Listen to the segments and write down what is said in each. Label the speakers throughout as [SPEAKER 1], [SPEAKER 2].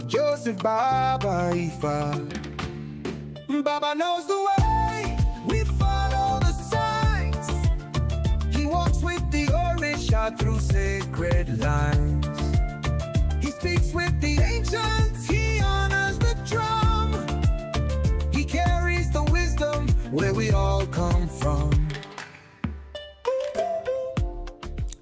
[SPEAKER 1] called Joseph Baba Ifa. Baba knows the way, we follow the signs. He walks with the Orisha through sacred lines. He speaks with the ancients, he honors the drum. He carries the wisdom where we all come from.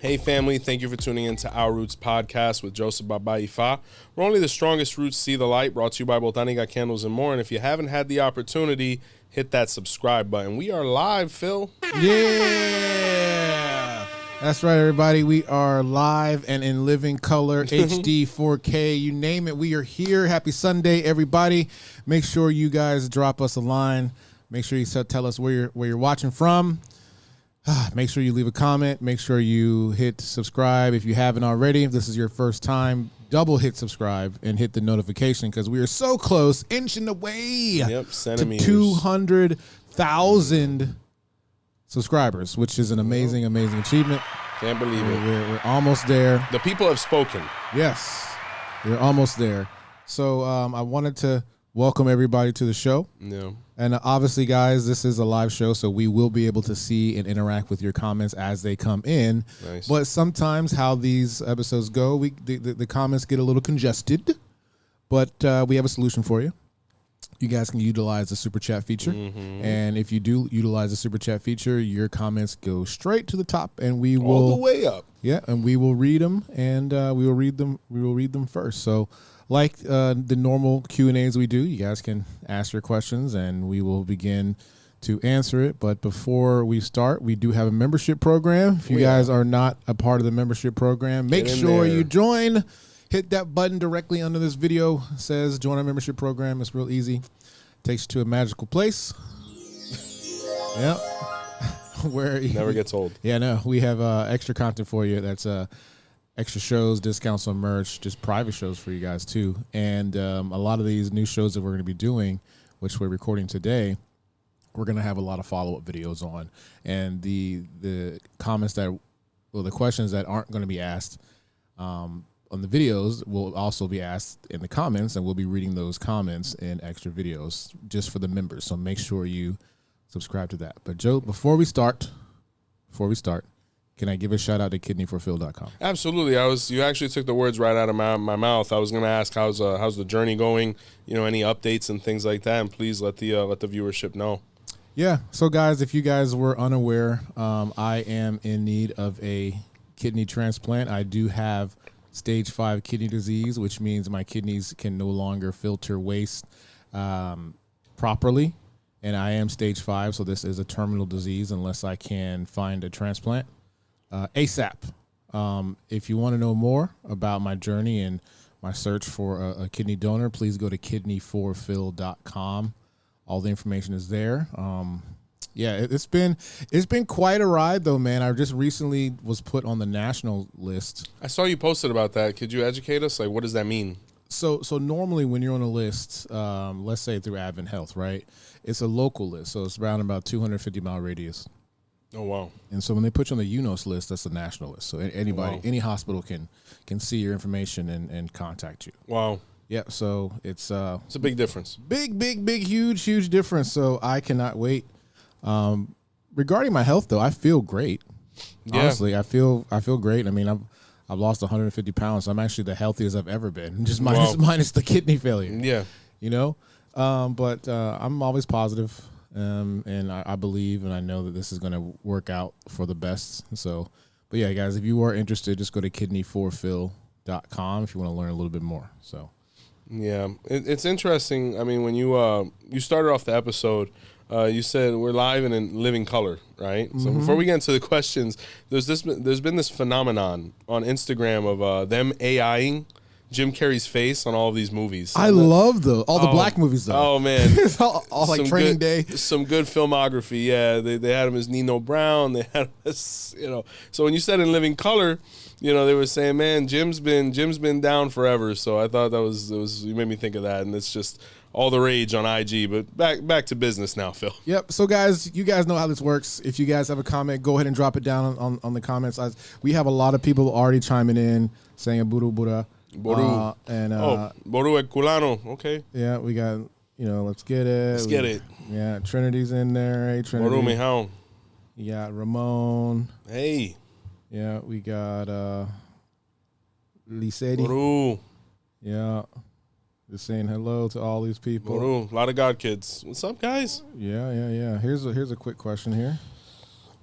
[SPEAKER 2] Hey family, thank you for tuning in to Our Roots podcast with Joseph Baba Ifa. We're only the strongest roots see the light, brought to you by Botaniga Candles and more. And if you haven't had the opportunity, hit that subscribe button. We are live, Phil.
[SPEAKER 3] Yeah, that's right, everybody. We are live and in living color, HD, 4K, you name it. We are here. Happy Sunday, everybody. Make sure you guys drop us a line. Make sure you tell us where you're watching from. Make sure you leave a comment. Make sure you hit subscribe if you haven't already. If this is your first time, double hit subscribe and hit the notification because we are so close, inching away to 200,000 subscribers, which is an amazing, amazing achievement.
[SPEAKER 2] Can't believe it.
[SPEAKER 3] We're almost there.
[SPEAKER 2] The people have spoken.
[SPEAKER 3] Yes, we're almost there. So I wanted to welcome everybody to the show.
[SPEAKER 2] Yeah.
[SPEAKER 3] And obviously, guys, this is a live show, so we will be able to see and interact with your comments as they come in.
[SPEAKER 2] Nice.
[SPEAKER 3] But sometimes how these episodes go, the comments get a little congested, but we have a solution for you. You guys can utilize the Super Chat feature. Mm-hmm. And if you do utilize the Super Chat feature, your comments go straight to the top, and we will
[SPEAKER 2] all the way up.
[SPEAKER 3] Yeah, and we will read them, and we will read them first. So like the normal Q&As we do, you guys can ask your questions, and we will begin to answer it. But before we start, we do have a membership program. If you guys are not a part of the membership program, make sure you join. Hit that button directly under this video. It says join our membership program. It's real easy. Takes you to a magical place. Yep. Where
[SPEAKER 2] Never gets old.
[SPEAKER 3] Yeah, no. We have extra content for you. That's extra shows, discounts on merch, just private shows for you guys too. And a lot of these new shows that we're going to be doing, which we're recording today, we're going to have a lot of follow-up videos on. And the comments the questions that aren't going to be asked on the videos will also be asked in the comments, and we'll be reading those comments in extra videos just for the members. So make sure you subscribe to that. But Joe, before we start, can I give a shout out to kidneyforphil.com?
[SPEAKER 2] Absolutely. You actually took the words right out of my mouth. I was going to ask how's the journey going, any updates and things like that, and please let the viewership know.
[SPEAKER 3] Yeah. So guys, if you guys were unaware, I am in need of a kidney transplant. I do have stage 5 kidney disease, which means my kidneys can no longer filter waste properly. And I am stage 5, so this is a terminal disease unless I can find a transplant ASAP. If you want to know more about my journey and my search for a kidney donor, please go to kidneyforphil.com. All the information is there. It's been quite a ride though, man. I just recently was put on the national list.
[SPEAKER 2] I saw you posted about that. Could you educate us? Like, what does that mean?
[SPEAKER 3] So normally when you're on a list, let's say through Advent Health, right? It's a local list, so it's around about 250-mile radius.
[SPEAKER 2] Oh wow!
[SPEAKER 3] And so when they put you on the UNOS list, that's a national list. So anybody, any hospital can see your information and contact you.
[SPEAKER 2] Wow.
[SPEAKER 3] Yeah. So it's a
[SPEAKER 2] big difference.
[SPEAKER 3] Big, huge difference. So I cannot wait. Regarding my health, though, I feel great. Yeah. Honestly, I feel great. I mean, I've lost 150 pounds. So I'm actually the healthiest I've ever been, just minus the kidney failure.
[SPEAKER 2] Yeah.
[SPEAKER 3] But I'm always positive, and I believe and I know that this is going to work out for the best. So, but yeah, guys, if you are interested, just go to kidneyforphil.com if you want to learn a little bit more. So,
[SPEAKER 2] yeah, it's interesting. I mean, when you started off the episode, you said we're live and in living color, right? Mm-hmm. So before we get into the questions, there's been this phenomenon on Instagram of them AIing Jim Carrey's face on all of these movies.
[SPEAKER 3] I love all the black movies though.
[SPEAKER 2] Oh man,
[SPEAKER 3] it's all like Training Day.
[SPEAKER 2] Some good filmography. Yeah, they had him as Nino Brown. They had him as, So when you said in living color, they were saying, man, Jim's been down forever. So I thought you made me think of that, and it's just all the rage on IG. But back to business now, Phil.
[SPEAKER 3] Yep. So guys, you guys know how this works. If you guys have a comment, go ahead and drop it down on the comments. We have a lot of people already chiming in saying Buddha Buddha.
[SPEAKER 2] Boru. Boru et Culano. Okay.
[SPEAKER 3] Yeah, we got, let's get it.
[SPEAKER 2] Let's get it.
[SPEAKER 3] Yeah, Trinity's in there. Hey, Trinity.
[SPEAKER 2] Boru Mejao.
[SPEAKER 3] You got Ramon.
[SPEAKER 2] Hey.
[SPEAKER 3] Yeah, we got Liseti.
[SPEAKER 2] Boru.
[SPEAKER 3] Yeah. Just saying hello to all these people.
[SPEAKER 2] Boru. A lot of God kids. What's up, guys?
[SPEAKER 3] Yeah. Here's a quick question here.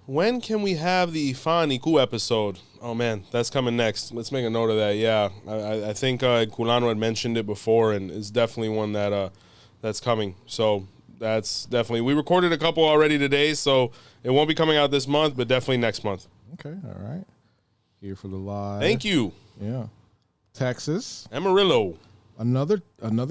[SPEAKER 2] When can we have the Ifa Niku episode? Oh, man, that's coming next. Let's make a note of that. Yeah, I think Culano had mentioned it before, and it's definitely one that's coming. So that's definitely. We recorded a couple already today, so it won't be coming out this month, but definitely next month.
[SPEAKER 3] Okay, all right. Here for the live.
[SPEAKER 2] Thank you.
[SPEAKER 3] Yeah. Texas.
[SPEAKER 2] Amarillo.
[SPEAKER 3] Another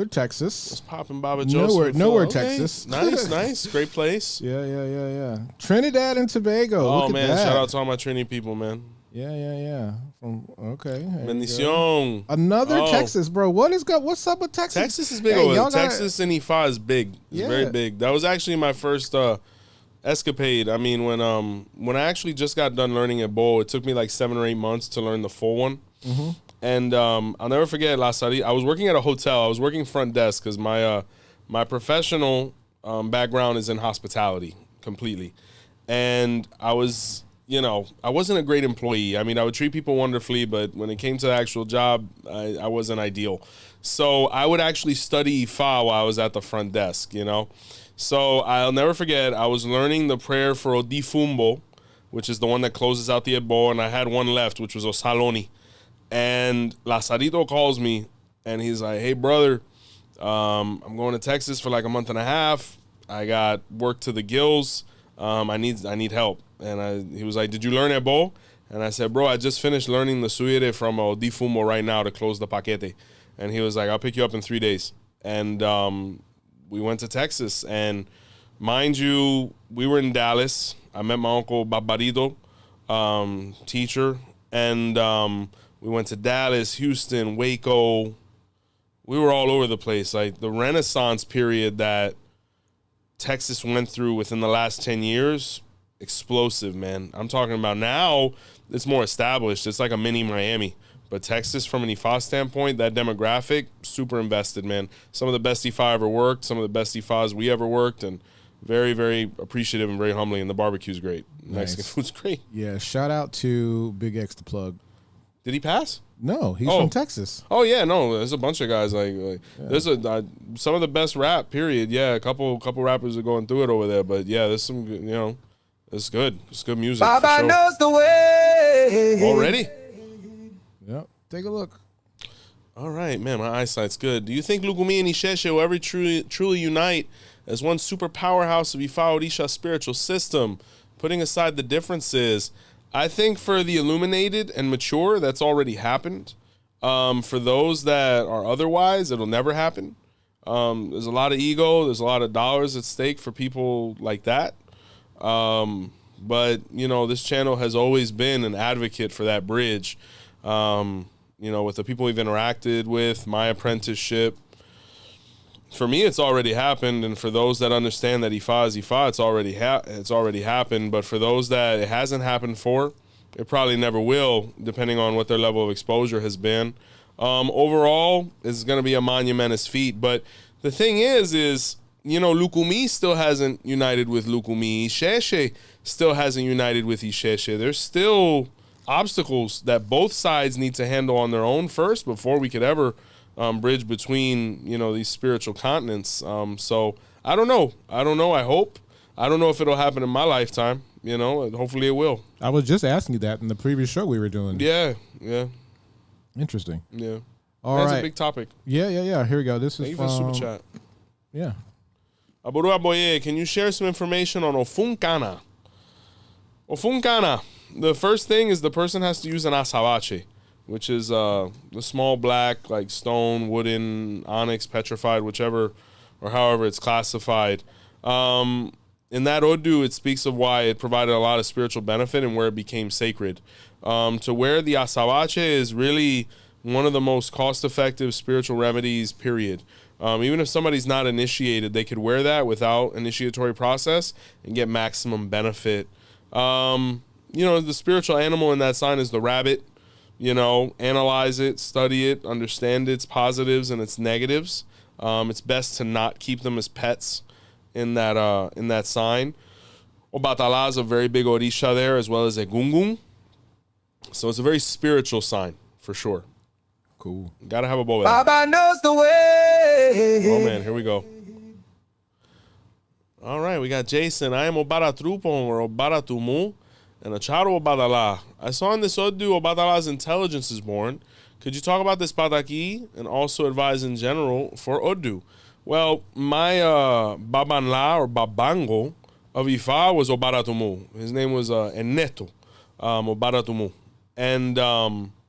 [SPEAKER 3] Texas.
[SPEAKER 2] What's popping, Baba Joseph?
[SPEAKER 3] Nowhere,
[SPEAKER 2] okay.
[SPEAKER 3] Texas.
[SPEAKER 2] Nice. Great place.
[SPEAKER 3] Yeah. Trinidad and Tobago.
[SPEAKER 2] Oh,
[SPEAKER 3] Look
[SPEAKER 2] man.
[SPEAKER 3] at that.
[SPEAKER 2] Shout out to all my Trini people, man.
[SPEAKER 3] Yeah. Okay.
[SPEAKER 2] Bendición.
[SPEAKER 3] Another Texas, bro. What's up with Texas?
[SPEAKER 2] Texas is big over there. Texas and Ifa is big. It's very big. That was actually my first escapade. I mean, when I actually just got done learning at Bo, it took me like 7 or 8 months to learn the full one. Mm-hmm. And I'll never forget La Sarita. I was working at a hotel. I was working front desk because my professional background is in hospitality completely. And I was, I wasn't a great employee. I mean, I would treat people wonderfully, but when it came to the actual job, I wasn't ideal. So I would actually study Ifa while I was at the front desk, So I'll never forget, I was learning the prayer for Odifumbo, which is the one that closes out the Ebo, and I had one left, which was Osaloni. And Lazarito calls me, and he's like, hey, brother, I'm going to Texas for like a month and a half. I got work to the gills. I need help. And he was like, did you learn Ebo? And I said, bro, I just finished learning the Suire from Difumo right now to close the paquete. And he was like, I'll pick you up in 3 days. And we went to Texas. And mind you, we were in Dallas. I met my uncle Barbarito, teacher. And we went to Dallas, Houston, Waco. We were all over the place. Like the Renaissance period that Texas went through within the last 10 years, explosive, man. I'm talking about now, it's more established. It's like a mini Miami. But Texas, from an Ifa standpoint, that demographic, super invested, man. Some of the best Ifa I ever worked, some of the best Ifas we ever worked, and very, very appreciative and very humbling. And the barbecue's great. Nice. Mexican food's great.
[SPEAKER 3] Yeah, shout out to Big X the Plug.
[SPEAKER 2] Did he pass?
[SPEAKER 3] No, he's from Texas.
[SPEAKER 2] Oh yeah, no, there's a bunch of guys there's some of the best rap. Period. Yeah, a couple rappers are going through it over there, but yeah, there's some it's good. It's good music.
[SPEAKER 1] Baba knows the way.
[SPEAKER 2] Already?
[SPEAKER 3] Yep. Take a look.
[SPEAKER 2] All right, man, my eyesight's good. Do you think Lukumi and Isheshe will ever truly unite as one super powerhouse of Ifa Orisha spiritual system, putting aside the differences? I think for the illuminated and mature, that's already happened. For those that are otherwise, it'll never happen. There's a lot of ego. There's a lot of dollars at stake for people like that. But, this channel has always been an advocate for that bridge. With the people we've interacted with, my apprenticeship. For me, it's already happened, and for those that understand that Ifa is Ifa, it's already happened. But for those that it hasn't happened for, it probably never will, depending on what their level of exposure has been. Overall, it's going to be a monumentous feat. But the thing is, Lukumi still hasn't united with Lukumi. Isheshe still hasn't united with Isheshe. There's still obstacles that both sides need to handle on their own first before we could ever bridge between, these spiritual continents. So I don't know. I hope. I don't know if it'll happen in my lifetime, hopefully it will.
[SPEAKER 3] I was just asking you that in the previous show we were doing.
[SPEAKER 2] Yeah.
[SPEAKER 3] Interesting.
[SPEAKER 2] Yeah.
[SPEAKER 3] That's
[SPEAKER 2] a big topic.
[SPEAKER 3] Yeah. Here we go. This is
[SPEAKER 2] Thank you for the super chat.
[SPEAKER 3] Yeah.
[SPEAKER 2] Aburu Aboye, can you share some information on Ofunkana? Ofunkana. The first thing is the person has to use an asabache, which is the small black, like stone, wooden, onyx, petrified, whichever or however it's classified. In that Odu, it speaks of why it provided a lot of spiritual benefit and where it became sacred. To wear the asabache is really one of the most cost-effective spiritual remedies, period. Even if somebody's not initiated, they could wear that without initiatory process and get maximum benefit. The spiritual animal in that sign is the rabbit. analyze it, study it, understand its positives and its negatives. It's best to not keep them as pets in that sign. Obatala is a very big orisha there, as well as a gungun. So it's a very spiritual sign, for sure.
[SPEAKER 3] Cool.
[SPEAKER 2] Gotta have a bow.
[SPEAKER 1] Baba knows the way.
[SPEAKER 2] Oh, man, here we go. All right, we got Jason. I am Obara Trupon or Obara Tumu and a Charo Obadala. I saw in this Odu Obadala's intelligence is born. Could you talk about this Pataki and also advise in general for Odu? Well, my Babanla or Babango of Ifa was Obara Tumu. His name was Eneto Obara Tumu. And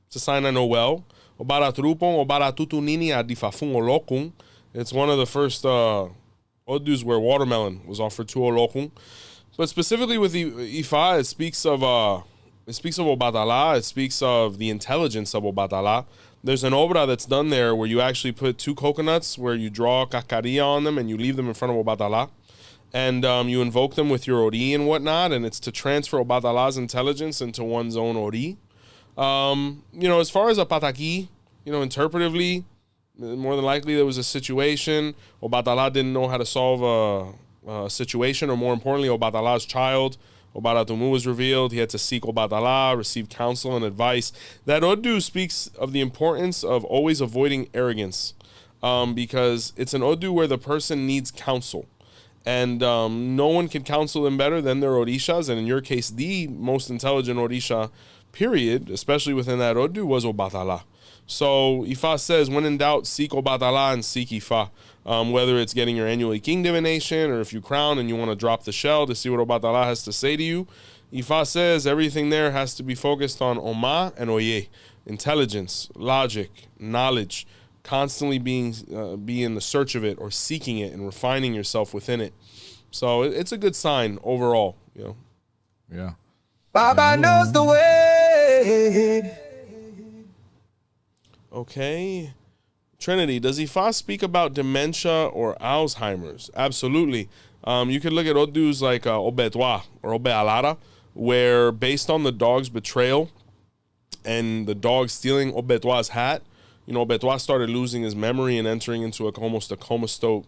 [SPEAKER 2] it's a sign I know well. Obara Trupon, Obara Tutunini Adifafun Olokun. It's one of the first Odus where watermelon was offered to Olokun. But specifically with Ifa, it speaks of Obatala. It speaks of the intelligence of Obatala. There's an obra that's done there where you actually put 2 coconuts where you draw cascarilla on them and you leave them in front of Obatala. And you invoke them with your ori and whatnot, and it's to transfer Obatala's intelligence into one's own ori. As far as a pataki, interpretively, more than likely there was a situation. Obatala didn't know how to solve a situation, or more importantly, Obatala's child, Obaratumu, was revealed. He had to seek Obatala, receive counsel and advice. That Odu speaks of the importance of always avoiding arrogance, because it's an Odu where the person needs counsel. And no one can counsel them better than their Orishas, and in your case, the most intelligent Orisha, period, especially within that Odu, was Obatala. So Ifa says, when in doubt, seek Obatala and seek Ifa. Whether it's getting your annual king divination, or if you crown and you want to drop the shell to see what Obatala has to say to you, Ifa says everything there has to be focused on Oma and Oye, intelligence, logic, knowledge, constantly be in the search of it or seeking it and refining yourself within it. So it's a good sign overall,
[SPEAKER 3] Yeah.
[SPEAKER 1] Baba knows the way.
[SPEAKER 2] Okay. Trinity, does Ifa speak about dementia or Alzheimer's? Absolutely. You could look at Odus like Obetwa or Obe Alara, where based on the dog's betrayal and the dog stealing Obetwa's hat, Obetwa started losing his memory and entering into almost a comatose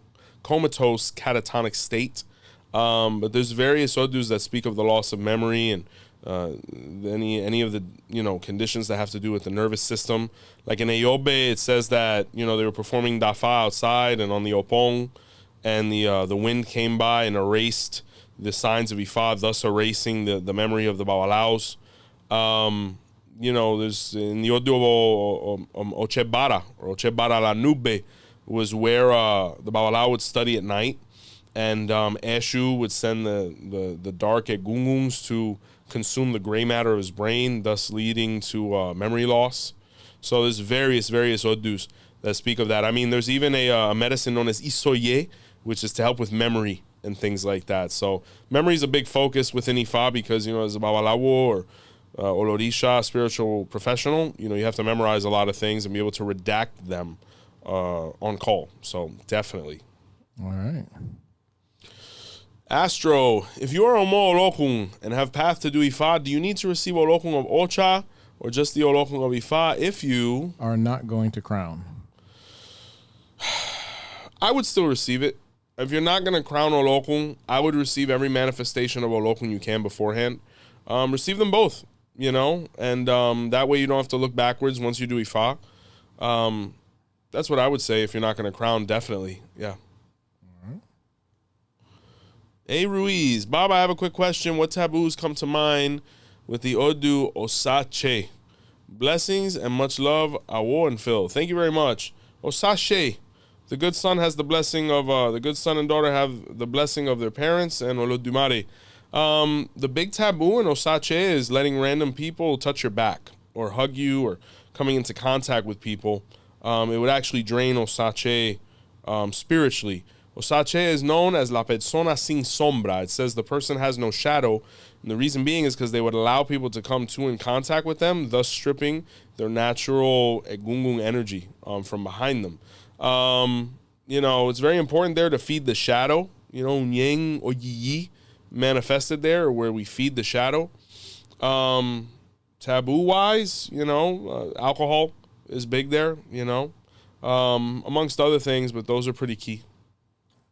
[SPEAKER 2] catatonic state. But there's various Odus that speak of the loss of memory and any of the conditions that have to do with the nervous system. Like in Ayobe, it says that they were performing Dafa outside and on the Opong, and the wind came by and erased the signs of Ifa, thus erasing the memory of the Bawalaos. There's in the Odu Ochebara or Ochebara la Nube was where the Bawalao would study at night, and Eshu would send the dark Egunguns to consume the gray matter of his brain, thus leading to memory loss. So there's various Odus that speak of that. I mean, there's even a medicine known as Isoye, which is to help with memory and things like that. So memory is a big focus within Ifa because, as a Babalawo or Olorisha, spiritual professional, you have to memorize a lot of things and be able to redact them on call. So definitely.
[SPEAKER 3] All right.
[SPEAKER 2] Astro, if you are Omo Olokun and have path to do Ifa, do you need to receive Olokun of Ocha or just the Olokun of Ifa if you
[SPEAKER 3] are not going to crown?
[SPEAKER 2] I would still receive it. If you're not going to crown Olokun, I would receive every manifestation of Olokun you can beforehand. Receive them both, and that way you don't have to look backwards once you do Ifa. That's what I would say if you're not going to crown, definitely. Yeah. Hey Ruiz, Bob, I have a quick question. What taboos come to mind with the Odu Osache? Blessings and much love, Awo and Phil. Thank you very much. Osache, the good son has the blessing of the good son and daughter have the blessing of their parents, and Olodumare. The big taboo in Osache is letting random people touch your back or hug you or coming into contact with people. It would actually drain Osache spiritually. Osache is known as la persona sin sombra. It says the person has no shadow. And the reason being is because they would allow people to come to in contact with them, thus stripping their natural egungun energy from behind them. It's very important there to feed the shadow. Unyeng or yi manifested there, where we feed the shadow. taboo-wise, alcohol is big there, amongst other things, but those are pretty key.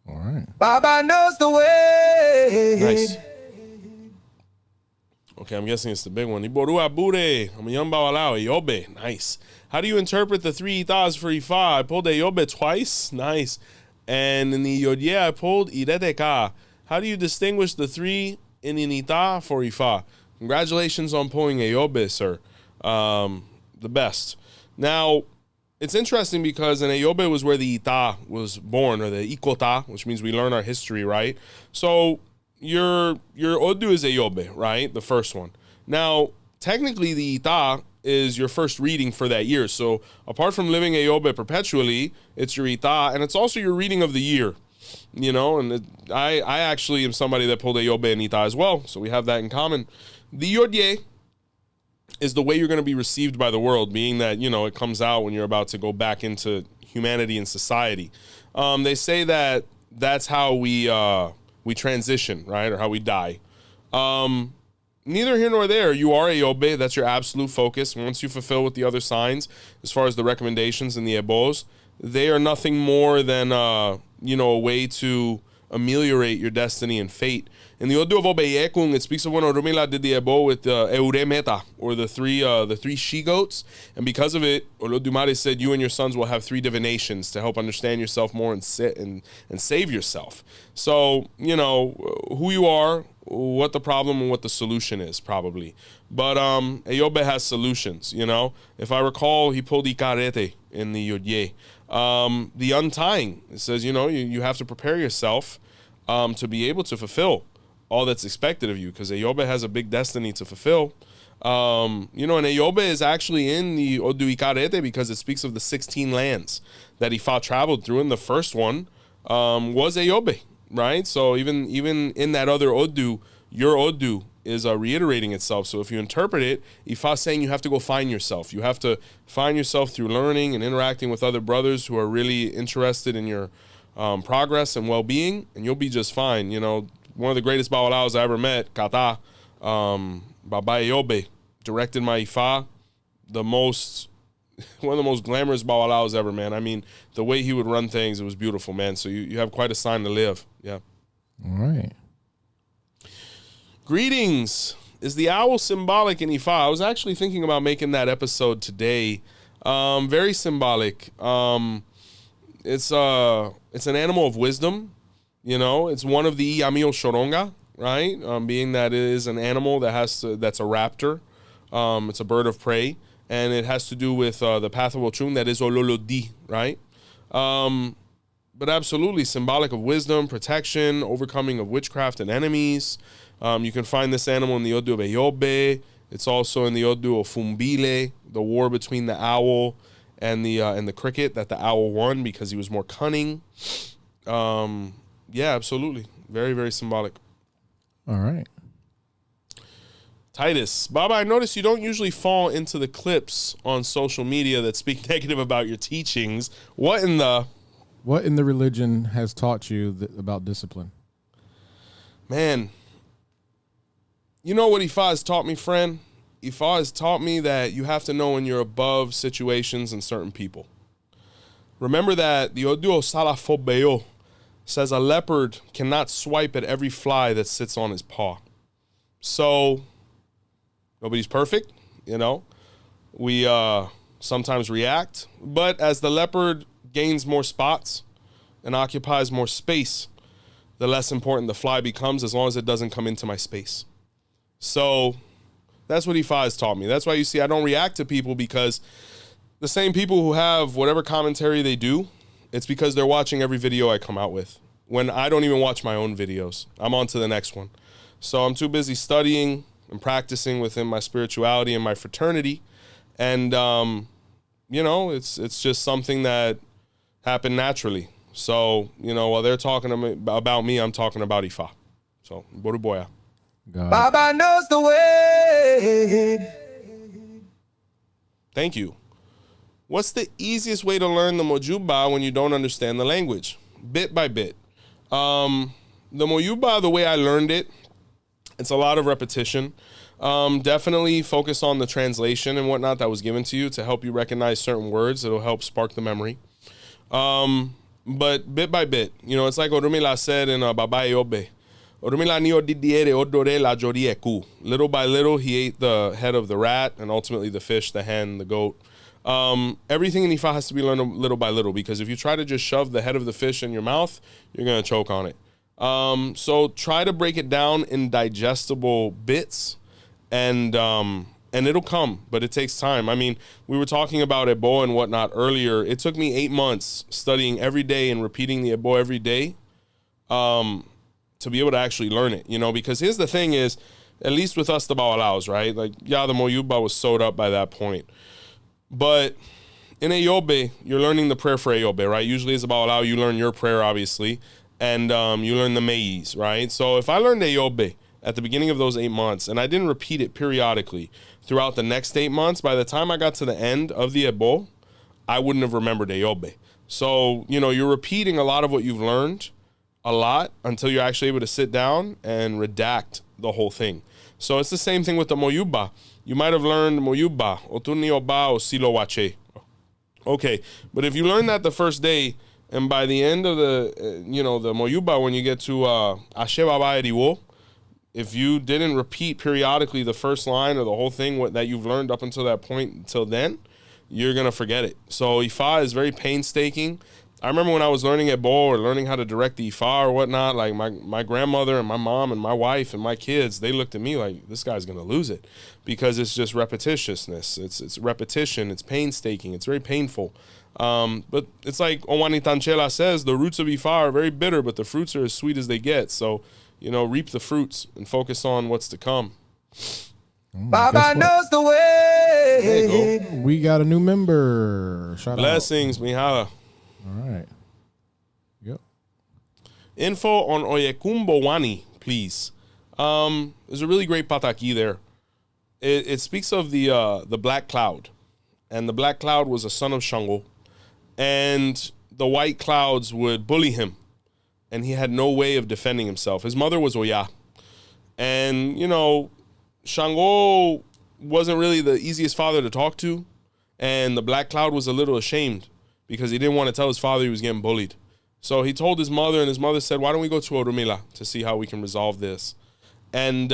[SPEAKER 3] All right.
[SPEAKER 1] Baba knows the way.
[SPEAKER 2] Nice. Okay, I'm guessing it's the big one. Iborua Bure. I'm a young Bawalao. Yobe. Nice. How do you interpret the 3 itas for Ifa? I pulled a Yobe twice. Nice. And in the Yodye, I pulled Ireteka. How do you distinguish the 3 in an Ita for Ifa? Congratulations on pulling a Yobe, sir. The best. Now, it's interesting because an Ayobe was where the Ita was born, or the Ikota, which means we learn our history, right? So your Odu is Ayobe, right? The first one. Now, technically, the Ita is your first reading for that year. So apart from living Ayobe perpetually, it's your Ita, and it's also your reading of the year, and I actually am somebody that pulled Ayobe and Ita as well, so we have that in common. The Yodye is the way you're going to be received by the world, being that, it comes out when you're about to go back into humanity and society. They say that that's how we transition, right? Or how we die. Neither here nor there. You are Ayobe. That's your absolute focus. Once you fulfill with the other signs, as far as the recommendations and the ebos, they are nothing more than, a way to ameliorate your destiny and fate. In the Odu of Obeyekung, it speaks of when Orumila did the ebo with the Euremeta, or the three she-goats. And because of it, Olodumare said you and your sons will have 3 divinations to help understand yourself more and save yourself. So, who you are, what the problem and what the solution is, probably. But Ayobe has solutions, If I recall, he pulled Ikarete in the Yodye. The untying, it says, you have to prepare yourself to be able to fulfill all that's expected of you, because Ayobe has a big destiny to fulfill. And Ayobe is actually in the Odu Ikarete because it speaks of the 16 lands that Ifa traveled through, and the first one was Ayobe, right? So even in that other Odu, your Odu is reiterating itself. So if you interpret it, Ifa saying you have to go find yourself. You have to find yourself through learning and interacting with other brothers who are really interested in your progress and well-being, and you'll be just fine. One of the greatest Bawalaos I ever met, Kata, Baba Ayobe, directed my Ifa, one of the most glamorous Bawalaos ever, man. I mean, the way he would run things, it was beautiful, man. So you have quite a sign to live. Yeah.
[SPEAKER 3] All right.
[SPEAKER 2] Greetings. Is the owl symbolic in Ifa? I was actually thinking about making that episode today. Very symbolic. It's an animal of wisdom. It's one of the Iyamio Shoronga, right? Being that it is an animal that's a raptor. It's a bird of prey, and it has to do with the path of Ochun, that is Ololodi, right? But absolutely symbolic of wisdom, protection, overcoming of witchcraft and enemies. You can find this animal in the Odu of Ayobe. It's also in the Odu of Fumbile, the war between the owl and the cricket, that the owl won because he was more cunning. Yeah, absolutely. Very, very symbolic.
[SPEAKER 3] All right.
[SPEAKER 2] Titus. Baba, I notice you don't usually fall into the clips on social media that speak negative about your teachings. What in the
[SPEAKER 3] religion has taught you about discipline?
[SPEAKER 2] Man, you know what Ifa has taught me, friend? Ifa has taught me that you have to know when you're above situations and certain people. Remember that the Oduo Salafobeo says a leopard cannot swipe at every fly that sits on his paw. So, nobody's perfect, We sometimes react, but as the leopard gains more spots and occupies more space, the less important the fly becomes, as long as it doesn't come into my space. So, that's what Ifa has taught me. That's why you see I don't react to people, because the same people who have whatever commentary they do, it's because they're watching every video I come out with. When I don't even watch my own videos, I'm on to the next one. So I'm too busy studying and practicing within my spirituality and my fraternity. And, it's just something that happened naturally. So, while they're talking about me, I'm talking about Ifa. So, Boruboya.
[SPEAKER 1] Baba knows the way.
[SPEAKER 2] Thank you. What's the easiest way to learn the Mojuba when you don't understand the language? Bit by bit. The Mojuba, the way I learned it, It's a lot of repetition. Definitely focus on the translation and whatnot that was given to you to help you recognize certain words. It'll help spark the memory. But bit by bit, it's like Orumila said in Babae Obe. Orumila ni odidiere odore la jorieku. Little by little, he ate the head of the rat and ultimately the fish, the hen, the goat. Everything in Ifa has to be learned little by little, because if you try to just shove the head of the fish in your mouth, you're going to choke on it. So try to break it down in digestible bits, and it'll come, but it takes time. I mean, we were talking about Ebo and whatnot earlier. It took me 8 months studying every day and repeating the Ebo every day to be able to actually learn it, because here's the thing is, at least with us, the Bawalaos, right? Like, yeah, the Moyuba was sewed up by that point. But in Ayobe, you're learning the prayer for Ayobe, right? Usually as a Bawalao, you learn your prayer, obviously, and you learn the Meis, right? So if I learned Ayobe at the beginning of those 8 months, and I didn't repeat it periodically throughout the next 8 months, by the time I got to the end of the Ebo, I wouldn't have remembered Ayobe. So, you're repeating a lot of what you've learned a lot until you're actually able to sit down and redact the whole thing. So it's the same thing with the Moyuba. You might have learned Moyuba, Otuni Oba, o Silo Wache. Okay, but if you learn that the first day, and by the end of the, the Moyuba, when you get to Ashe Baba Eriwo, if you didn't repeat periodically the first line or the whole thing that you've learned up until that point, until then, you're going to forget it. So Ifa is very painstaking. I remember when I was learning at Bo or learning how to direct the Ifa or whatnot, like my grandmother and my mom and my wife and my kids, they looked at me like, this guy's going to lose it, because it's just repetitiousness. It's repetition. It's painstaking. It's very painful. But it's like Owani Tanchela says, the roots of Ifa are very bitter, but the fruits are as sweet as they get. So, reap the fruits and focus on what's to come.
[SPEAKER 1] Baba knows the way.
[SPEAKER 2] There you go.
[SPEAKER 3] We got a new member. Shout
[SPEAKER 2] Blessings, Mihala.
[SPEAKER 3] All right. Yep.
[SPEAKER 2] Info on Oyekumbo Wani, please. There's a really great pataki there. It speaks of the black cloud. And the black cloud was a son of Shango. And the white clouds would bully him. And he had no way of defending himself. His mother was Oya. And, Shango wasn't really the easiest father to talk to. And the black cloud was a little ashamed because he didn't want to tell his father he was getting bullied. So he told his mother, and his mother said, why don't we go to Orumila to see how we can resolve this? And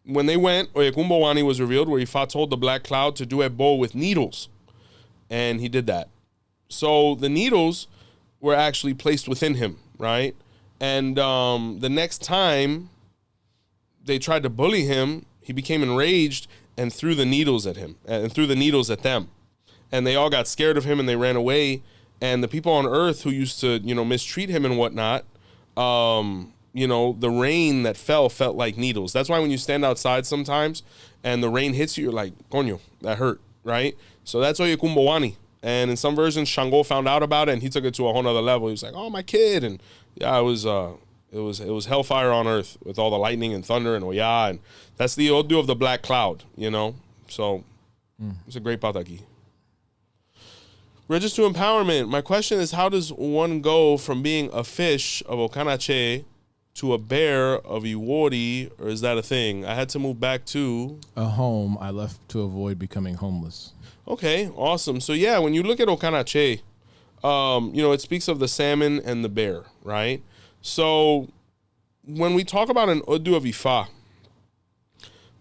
[SPEAKER 2] when they went, Oyekumbo Wani was revealed, where Ifa told the black cloud to do a bow with needles. And he did that. So the needles were actually placed within him, right? And the next time they tried to bully him, he became enraged and threw the needles at him, and threw the needles at them. And they all got scared of him and they ran away. And the people on earth who used to, mistreat him and whatnot, the rain that felt like needles. That's why when you stand outside sometimes and the rain hits you, you're like, coño, that hurt, right? So that's Oyekumbo Wani. And in some versions, Shango found out about it and he took it to a whole nother level. He was like, oh, my kid. And yeah, it was hellfire on earth with all the lightning and thunder and Oya. And that's the Odu of the black cloud, So it's a great pataki. Bridges to empowerment. My question is, how does one go from being a fish of Okanache to a bear of Iwori, or is that a thing? I had to move back to
[SPEAKER 3] a home I left to avoid becoming homeless.
[SPEAKER 2] Okay, awesome. So yeah, when you look at Okanache, it speaks of the salmon and the bear, right? So when we talk about an Odu of Ifa,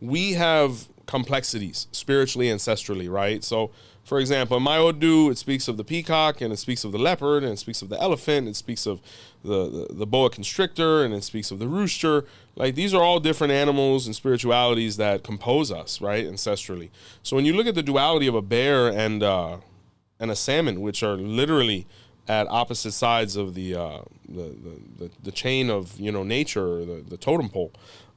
[SPEAKER 2] we have complexities spiritually, ancestrally, right? So for example, in my Odu, it speaks of the peacock, and it speaks of the leopard, and it speaks of the elephant, and it speaks of the boa constrictor, and it speaks of the rooster. Like, these are all different animals and spiritualities that compose us, right, ancestrally. So when you look at the duality of a bear and a salmon, which are literally at opposite sides of the chain of nature, or the totem pole.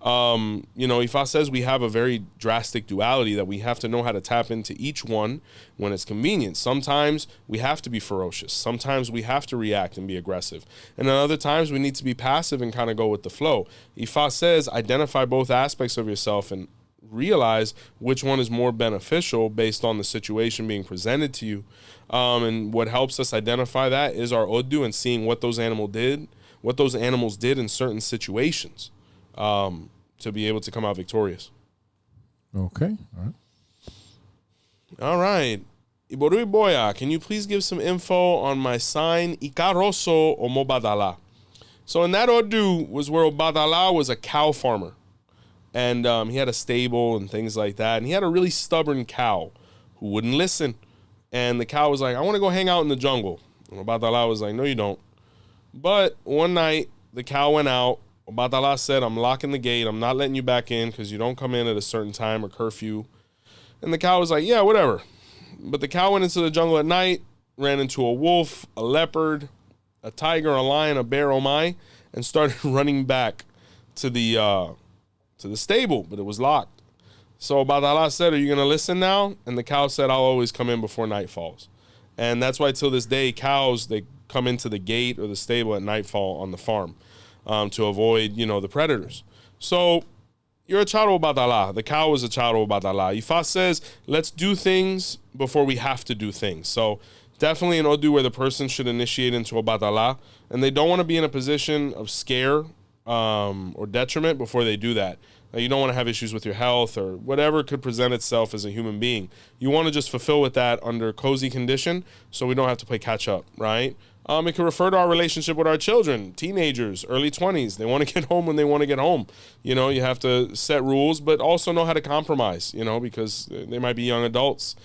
[SPEAKER 2] Ifa says we have a very drastic duality that we have to know how to tap into each one when it's convenient. Sometimes we have to be ferocious. Sometimes we have to react and be aggressive. And then other times we need to be passive and kind of go with the flow. Ifa says identify both aspects of yourself and realize which one is more beneficial based on the situation being presented to you. And what helps us identify that is our Odu and seeing what those animals did in certain situations. to be able to come out victorious.
[SPEAKER 3] Okay. All right.
[SPEAKER 2] All right. Iborui Boya, can you please give some info on my sign Ikaroso or Mobadala? So in that Odu was where Obadala was a cow farmer. And he had a stable and things like that. And he had a really stubborn cow who wouldn't listen. And the cow was like, I want to go hang out in the jungle. And Obadala was like, no, you don't. But one night, the cow went out. Obadala said, I'm locking the gate. I'm not letting you back in because you don't come in at a certain time or curfew. And the cow was like, yeah, whatever. But the cow went into the jungle at night, ran into a wolf, a leopard, a tiger, a lion, a bear, oh my, and started running back to the stable, but it was locked. So Badala said, are you going to listen now? And the cow said, I'll always come in before night falls. And that's why till this day, cows, they come into the gate or the stable at nightfall on the farm to avoid, the predators. So you're a child of Badala. The cow is a child of Badala. Ifa says, let's do things before we have to do things. So definitely an Odu where the person should initiate into a Badala, and they don't want to be in a position of scare or detriment before they do that. Now, you don't want to have issues with your health or whatever could present itself as a human being. You want to just fulfill with that under cozy condition so we don't have to play catch up, right? It can refer to our relationship with our children, teenagers, early 20s. They want to get home when they want to get home. You have to set rules, but also know how to compromise, because they might be young adults.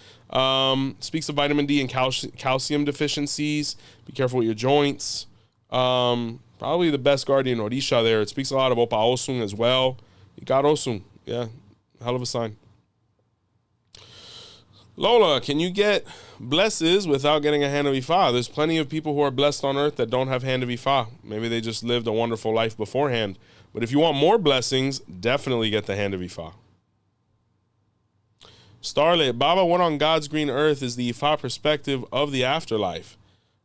[SPEAKER 2] Speaks of vitamin D and calcium deficiencies. Be careful with your joints. Probably the best guardian, Orisha there. It speaks a lot of Opa Osun as well. Ikar Osun. Yeah, hell of a sign. Lola, can you get blesses without getting a hand of Ifa? There's plenty of people who are blessed on earth that don't have hand of Ifa. Maybe they just lived a wonderful life beforehand. But if you want more blessings, definitely get the hand of Ifa. Starlit, Baba, what on God's green earth is the Ifa perspective of the afterlife?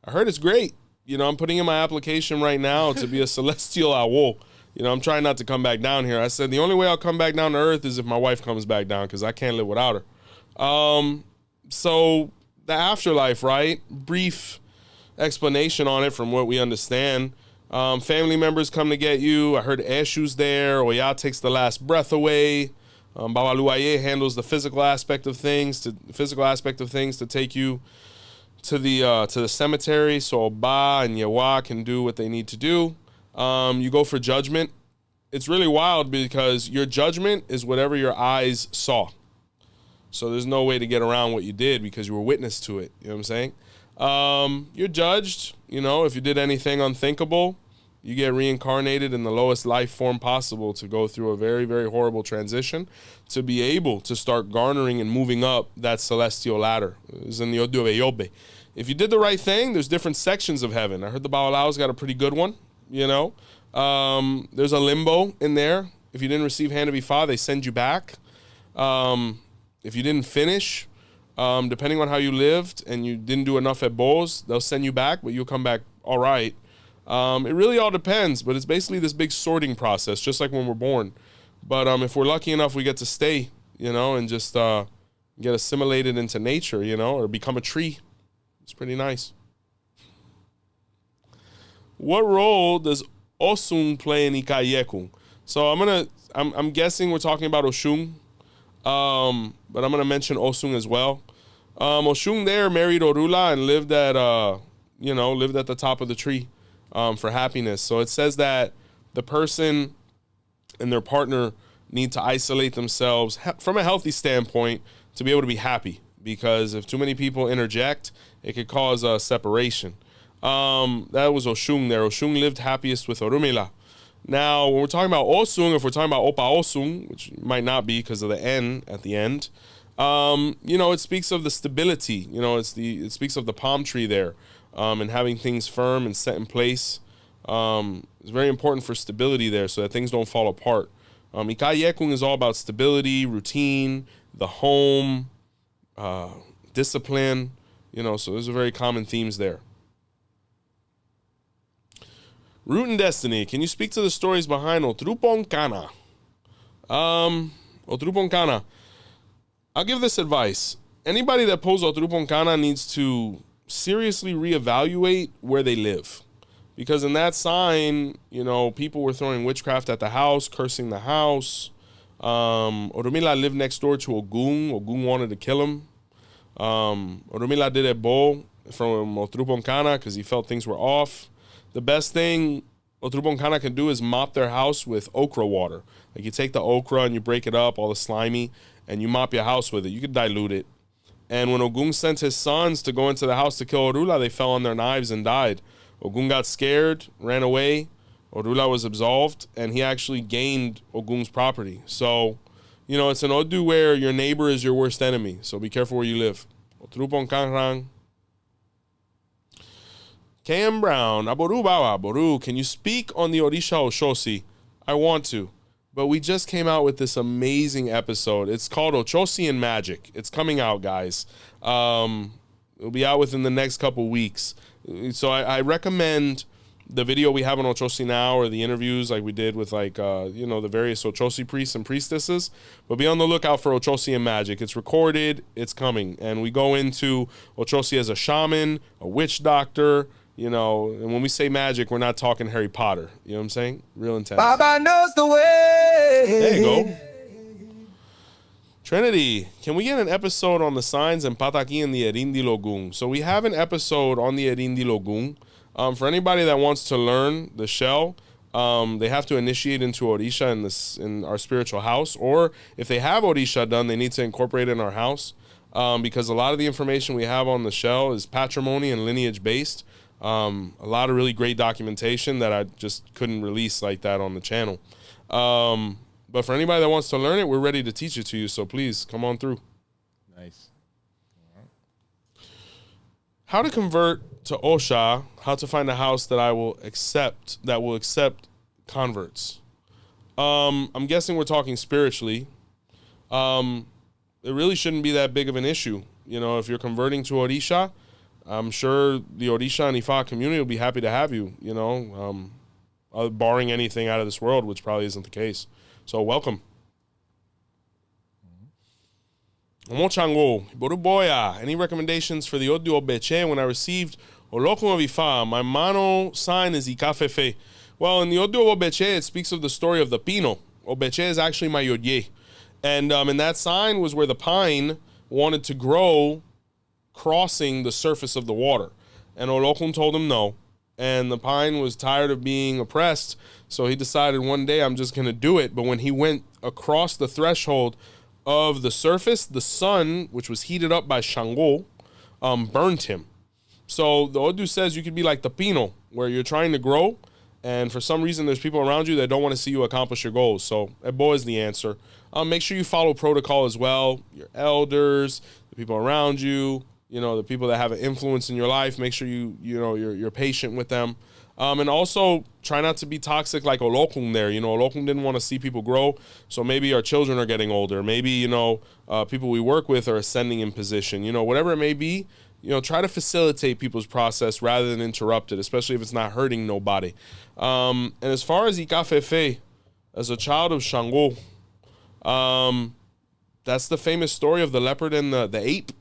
[SPEAKER 2] I heard it's great. I'm putting in my application right now to be a celestial awo. I'm trying not to come back down here. I said the only way I'll come back down to earth is if my wife comes back down because I can't live without her. So the afterlife, right? Brief explanation on it from what we understand. Family members come to get you. I heard Eshu's there. Oya takes the last breath away. Baba Luaye handles the physical aspect of things to take you to the cemetery. So Ba and Yawa can do what they need to do. You go for judgment. It's really wild because your judgment is whatever your eyes saw. So there's no way to get around what you did because you were witness to it. You know what I'm saying? You're judged. If you did anything unthinkable, you get reincarnated in the lowest life form possible to go through a very, very horrible transition to be able to start garnering and moving up that celestial ladder. It's in the Odu Yobe. If you did the right thing, there's different sections of heaven. I heard the Bawalao's got a pretty good one, There's a limbo in there. If you didn't receive hand of Ifa, they send you back. If you didn't finish, depending on how you lived and you didn't do enough at bowls, they'll send you back, but you'll come back all right. It really all depends, but it's basically this big sorting process, just like when we're born. But if we're lucky enough, we get to stay, and just get assimilated into nature, or become a tree. It's pretty nice. What role does Osun play in Ikayekun? So I'm guessing we're talking about Oshun. But I'm going to mention Osun as well. Oshun there married Orula and lived at the top of the tree, for happiness. So it says that the person and their partner need to isolate themselves from a healthy standpoint to be able to be happy. Because if too many people interject, it could cause a separation. That was Oshun there. Oshun lived happiest with Orumila. Now, when we're talking about Osun, if we're talking about Opa Osun, which might not be because of the N at the end, it speaks of the stability. It speaks of the palm tree there, and having things firm and set in place. It's very important for stability there so that things don't fall apart. Ikayekun is all about stability, routine, the home, discipline, so those are very common themes there. Root and Destiny, can you speak to the stories behind Otrupon Kana? Otrupon Kana. I'll give this advice. Anybody that pulls Otrupon Kana needs to seriously reevaluate where they live. Because in that sign, you know, people were throwing witchcraft at the house, cursing the house. Orumila lived next door to Ogun. Ogun wanted to kill him. Orumila did a bowl from Otruponkana because he felt things were off. The best thing Otruponkana can do is mop their house with okra water. Like you take the okra and you break it up, all the slimy, and you mop your house with it. You could dilute it. And when Ogun sent his sons to go into the house to kill Orula, they fell on their knives and died. Ogun got scared, ran away. Orula was absolved, and he actually gained Ogun's property. So, you know, it's an Odu where your neighbor is your worst enemy. So be careful where you live. Otrupon Kanrang. KM Brown, Aboru Bawa, Aboru, can you speak on the Orisha Oshosi? I want to, but we just came out with this amazing episode. It's called Ochosi and Magic. It's coming out, guys. It'll be out within the next couple weeks. So I recommend the video we have on Ochosi now, or the interviews like we did with like, you know, the various Ochosi priests and priestesses. But be on the lookout for Ochosi and Magic. It's recorded. It's coming. And we go into Ochosi as a shaman, a witch doctor, you know, and when we say magic, we're not talking Harry Potter. You know what I'm saying? Real intense.
[SPEAKER 1] Baba knows the way.
[SPEAKER 2] There you go. Trinity, can we get an episode on the signs and pataki and the Erindi Logun? So we have an episode on the Erindi Logun. For anybody that wants to learn the shell, they have to initiate into Orisha in our spiritual house. Or if they have Orisha done, they need to incorporate it in our house. Because a lot of the information we have on the shell is patrimony and lineage based. A lot of really great documentation that I just couldn't release like that on the channel. But for anybody that wants to learn it, we're ready to teach it to you. So please come on through.
[SPEAKER 3] Nice.
[SPEAKER 2] How to convert to Osha, how to find a house that will accept converts. I'm guessing we're talking spiritually. It really shouldn't be that big of an issue. You know, if you're converting to Orisha, I'm sure the Orisha and Ifa community will be happy to have you, you know, barring anything out of this world, which probably isn't the case. So welcome. Omochango, Boruboya, any recommendations for the Odu Obeche? When I received Olokun of Ifa, my mano sign is Ikafefe. Well, in the Odu Obeche, it speaks of the story of the Pino. Obeche is actually my Yodye. And that sign was where the pine wanted to grow crossing the surface of the water. And Olokun told him no. And the pine was tired of being oppressed, so he decided one day I'm just going to do it. But when he went across the threshold of the surface, the sun, which was heated up by Shango, burned him. So the Odu says you could be like the Pino, where you're trying to grow, and for some reason there's people around you that don't want to see you accomplish your goals. So Ebo is the answer. Make sure you follow protocol as well. Your elders, the people around you, you know, the people that have an influence in your life. Make sure you're patient with them. And also try not to be toxic like Olokun there. You know, Olokun didn't want to see people grow. So maybe our children are getting older. Maybe, you know, people we work with are ascending in position. You know, whatever it may be, you know, try to facilitate people's process rather than interrupt it, especially if it's not hurting nobody. And as far as Ikafefe, as a child of Shango, that's the famous story of the leopard and the ape,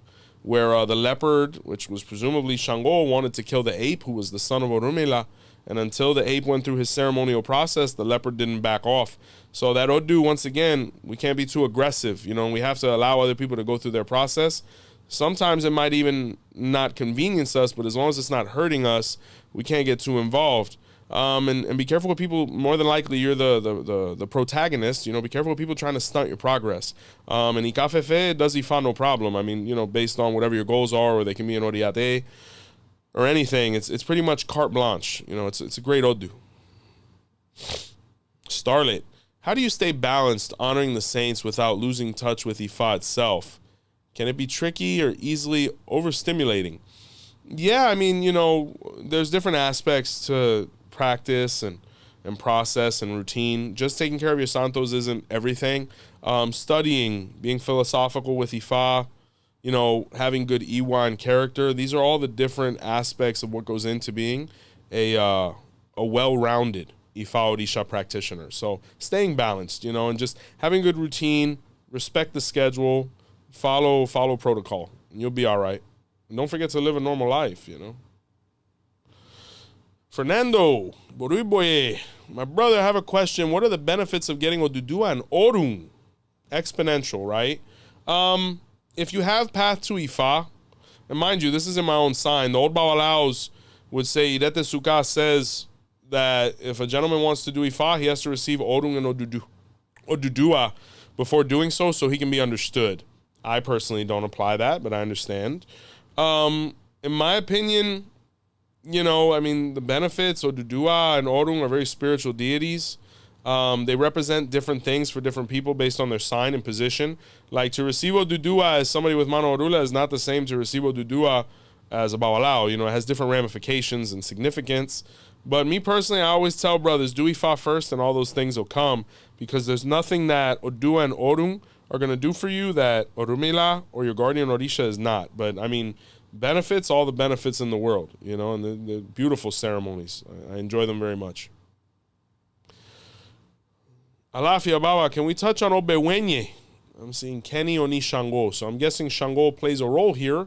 [SPEAKER 2] where the leopard, which was presumably Shango, wanted to kill the ape, who was the son of Orumila, and until the ape went through his ceremonial process, the leopard didn't back off. So that Odu, once again, we can't be too aggressive, you know, and we have to allow other people to go through their process. Sometimes it might even not convenience us, but as long as it's not hurting us, we can't get too involved. And be careful with people. More than likely, you're the protagonist. You know, be careful with people trying to stunt your progress. And Ikafefe does Ifa no problem. I mean, you know, based on whatever your goals are, or they can be an Oriate or anything. It's pretty much carte blanche. You know, it's a great Odu. Starlet, how do you stay balanced, honoring the saints without losing touch with Ifa itself? Can it be tricky or easily overstimulating? Yeah, I mean, you know, there's different aspects to practice and process and routine. Just taking care of your santos isn't everything. Studying, being philosophical with Ifa, you know, having good Iwa and character. These are all the different aspects of what goes into being a well-rounded Ifa Orisha practitioner. So staying balanced, you know, and just having good routine, respect the schedule, follow protocol, and you'll be all right. And don't forget to live a normal life, you know. Fernando, Boruiboye, my brother, I have a question. What are the benefits of getting Odudua and Orun? Exponential, right? If you have path to Ifa, and mind you, this is in my own sign. The old Bawalaos would say, Irete Suka says that if a gentleman wants to do Ifa, he has to receive Orun and Odudua before doing so he can be understood. I personally don't apply that, but I understand. In my opinion, the benefits, Odudua and Orun are very spiritual deities. They represent different things for different people based on their sign and position. Like to receive Odudua as somebody with Mano Orula is not the same to receive Odudua as a Bawalao. It has different ramifications and significance. But me personally, I always tell brothers, do Ifa first and all those things will come, because there's nothing that Odua and Orun are going to do for you that Orumila or your guardian Orisha is not. But benefits, all the benefits in the world, and the beautiful ceremonies. I enjoy them very much. Alafia Baba, can we touch on Obewenye? I'm seeing Kenny Oni Shango, so I'm guessing Shango plays a role here.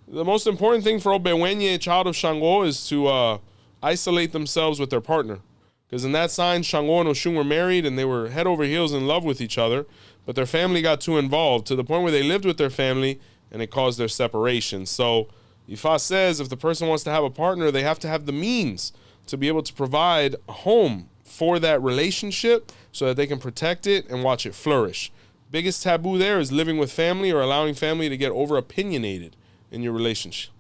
[SPEAKER 2] The most important thing for Obewenye, child of Shango, is to isolate themselves with their partner. Because in that sign, Shango and Oshun were married and they were head over heels in love with each other, but their family got too involved to the point where they lived with their family and it caused their separation. So Ifa says if the person wants to have a partner, they have to have the means to be able to provide a home for that relationship so that they can protect it and watch it flourish. Biggest taboo there is living with family or allowing family to get over opinionated in your relationship.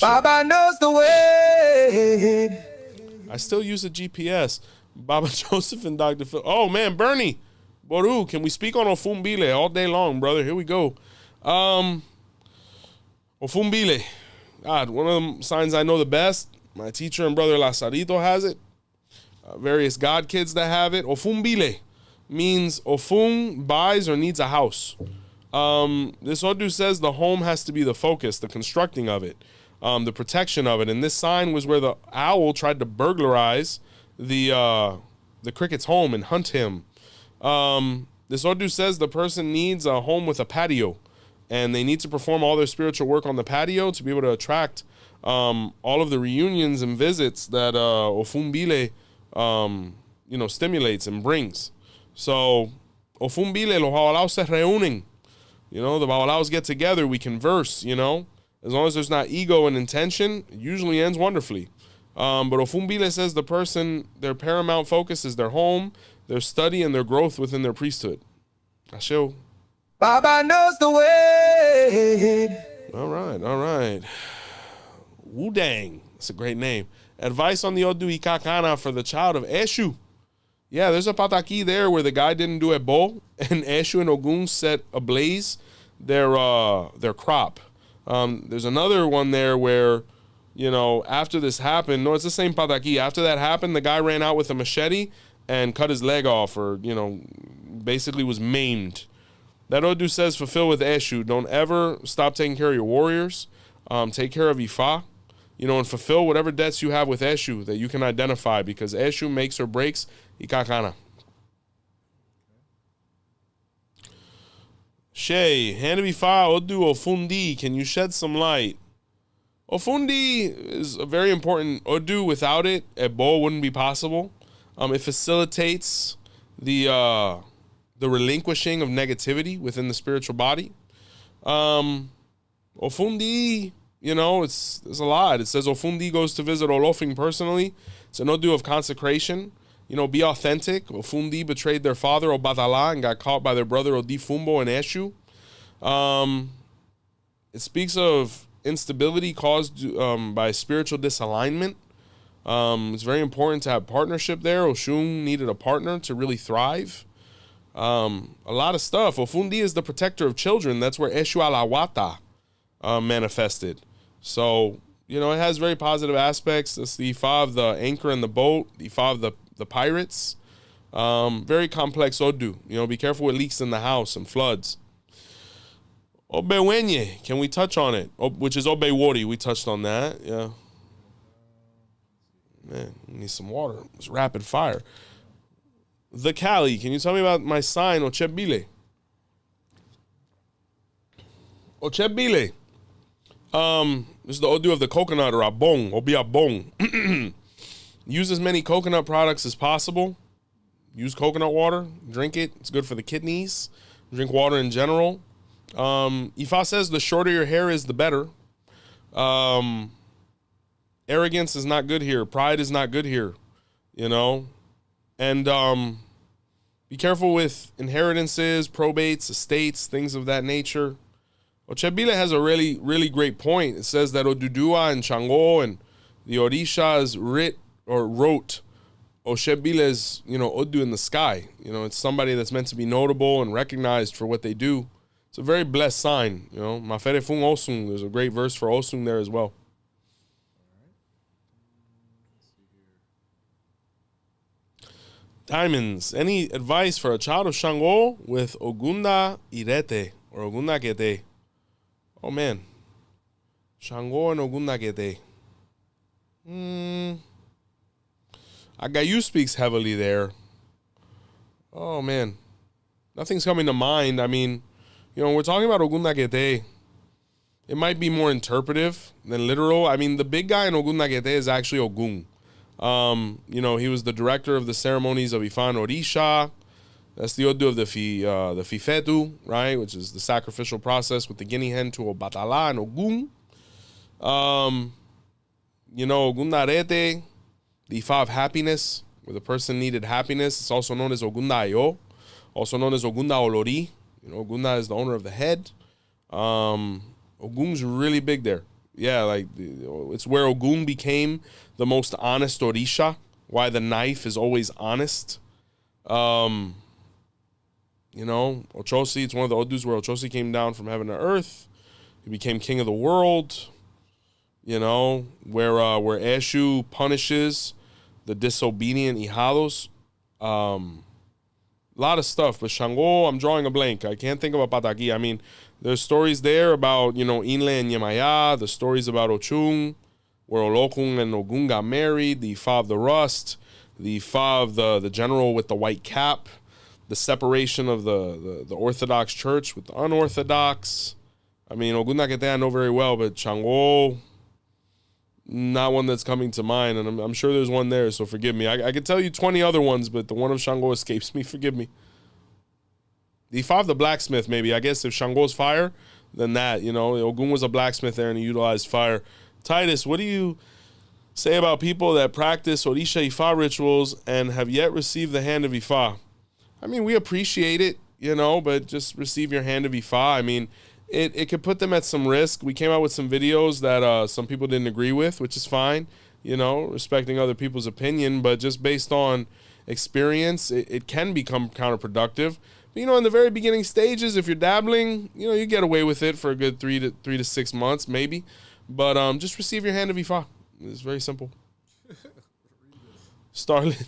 [SPEAKER 1] Baba knows the way.
[SPEAKER 2] I still use a GPS. Baba Joseph and Dr. Phil. Oh man, Bernie. Boru, can we speak on Ofumbile all day long, brother? Here we go. Ofumbile. God, one of the signs I know the best. My teacher and brother Lazarito has it. Various God kids that have it. Ofumbile means Ofun buys or needs a house. This Odu says the home has to be the focus, the constructing of it, the protection of it. And this sign was where the owl tried to burglarize the cricket's home and hunt him. This Odu says the person needs a home with a patio, and they need to perform all their spiritual work on the patio to be able to attract all of the reunions and visits that Ofumbile stimulates and brings. So Ofumbile, los Bawalaos se reúnen. The Bawalaos get together, we converse, as long as there's not ego and intention, it usually ends wonderfully. But Ofumbile says the person, their paramount focus is their home, their study, and their growth within their priesthood. Asho.
[SPEAKER 1] Baba knows the way.
[SPEAKER 2] All right. Wudang. That's a great name. Advice on the Odu Ikakana for the child of Eshu. Yeah, there's a pataki there where the guy didn't do a bowl, and Eshu and Ogun set ablaze their crop. There's another one there where, after this happened, no, it's the same pataki. After that happened, the guy ran out with a machete and cut his leg off, or, basically was maimed. That Odu says, fulfill with Eshu. Don't ever stop taking care of your warriors. Take care of Ifa. And fulfill whatever debts you have with Eshu that you can identify, because Eshu makes or breaks Ikakana. Shay, Hanabi Fa, Odu, Ofundi, can you shed some light? Ofundi is a very important Odu. Without it, Ebo wouldn't be possible. It facilitates the relinquishing of negativity within the spiritual body. Ofundi, it's a lot. It says Ofundi goes to visit Olofing personally. It's an Odu of consecration. Be authentic. Ofundi betrayed their father, Obadala, and got caught by their brother, Odifumbo and Eshu. It speaks of instability caused by spiritual disalignment. It's very important to have partnership there. Oshun needed a partner to really thrive. A lot of stuff. Ofundi is the protector of children. That's where Eshu Alawata manifested. So, it has very positive aspects. It's the Ifa of the anchor and the boat, the Ifa of the pirates. Very complex Odu. Be careful with leaks in the house and floods. Obewenye, can we touch on it? Which is Obewori. We touched on that. Yeah. Man, we need some water. It's rapid fire. The Cali, can you tell me about my sign, Ochebile? Ochebile. This is the Odu of the coconut, or abong, obi abong. Use as many coconut products as possible. Use coconut water, drink it. It's good for the kidneys. Drink water in general. Ifa says the shorter your hair is, the better. Arrogance is not good here. Pride is not good here, you know. And be careful with inheritances, probates, estates, things of that nature. Ochebile has a really, really great point. It says that Odudua and Shango and the Orishas wrote Ochebile is, you know, Odu in the sky. You know, it's somebody that's meant to be notable and recognized for what they do. It's a very blessed sign, you know. Mafere Fung Osung, there's a great verse for Osung there as well. Diamonds, any advice for a child of Shango with Ogunda Irete or Ogunda Kete? Oh man, Shango and Ogunda Kete. Agayu speaks heavily there. Oh man, nothing's coming to mind. I mean, you know, we're talking about Ogunda Kete. It might be more interpretive than literal. I mean, the big guy in Ogunda Kete is actually Ogun. You know, he was the director of the ceremonies of Ifan Orisha. That's the Odu of the Fifetu, right? Which is the sacrificial process with the guinea hen to Obatala and Ogun. You know, Ogundarete, the Ifa of happiness, where the person needed happiness. It's also known as Ogundayo, also known as Ogunda Olori. You know, Ogunda is the owner of the head. Ogun's really big there. Yeah, like it's where Ogun became the most honest Orisha. Why the knife is always honest. You know, Ochosi, it's one of the Odus where Ochosi came down from heaven to earth. He became king of the world. You know, where Eshu punishes the disobedient Ijados. A lot of stuff, but Shango, I'm drawing a blank. I can't think of a Pataki. I mean, there's stories there about, you know, Inle and Yemaya, the stories about Ochung, where Olokun and Ogun got married, the Ifa of the Rust, the Ifa of the general with the white cap, the separation of the Orthodox Church with the unorthodox. I mean, Ogunda Kete I know very well, but Shango, not one that's coming to mind, and I'm sure there's one there, so forgive me. I could tell you 20 other ones, but the one of Shango escapes me. Forgive me. The Ifa of the blacksmith, maybe. I guess if Shango's fire, then that, you know. Ogun was a blacksmith there, and he utilized fire. Titus, what do you say about people that practice Orisha Ifa rituals and have yet received the hand of Ifa? I mean, we appreciate it, you know, but just receive your hand of Ifa. I mean, it could put them at some risk. We came out with some videos that some people didn't agree with, which is fine, you know, respecting other people's opinion, but just based on experience, it can become counterproductive. But, you know, in the very beginning stages, if you're dabbling, you know, you get away with it for a good 3 to 6 months, maybe. But just receive your hand of Ifa. It's very simple. Starlet.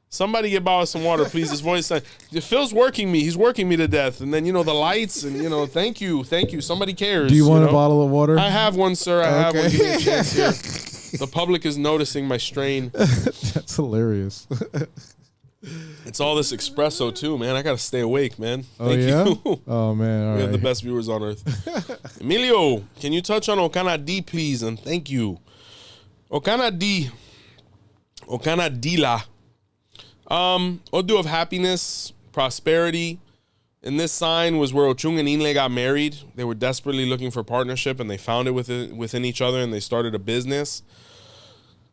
[SPEAKER 2] Somebody get Bauer some water, please. His voice, Phil's working me. He's working me to death. And then, you know, the lights and, you know, thank you. Somebody cares.
[SPEAKER 3] Do you want
[SPEAKER 2] a
[SPEAKER 3] bottle of water?
[SPEAKER 2] I have one, sir. I have one. Give me a chance here. The public is noticing my strain.
[SPEAKER 3] That's hilarious.
[SPEAKER 2] It's all this espresso, too, man. I got to stay awake, man.
[SPEAKER 3] Thank you. Oh, man. All
[SPEAKER 2] we have the best viewers on earth. Emilio, can you touch on Okana D, please? And thank you. Okana Dila. Odu of happiness, prosperity. And this sign was where Ochung and Inle got married. They were desperately looking for partnership, and they found it within each other, and they started a business.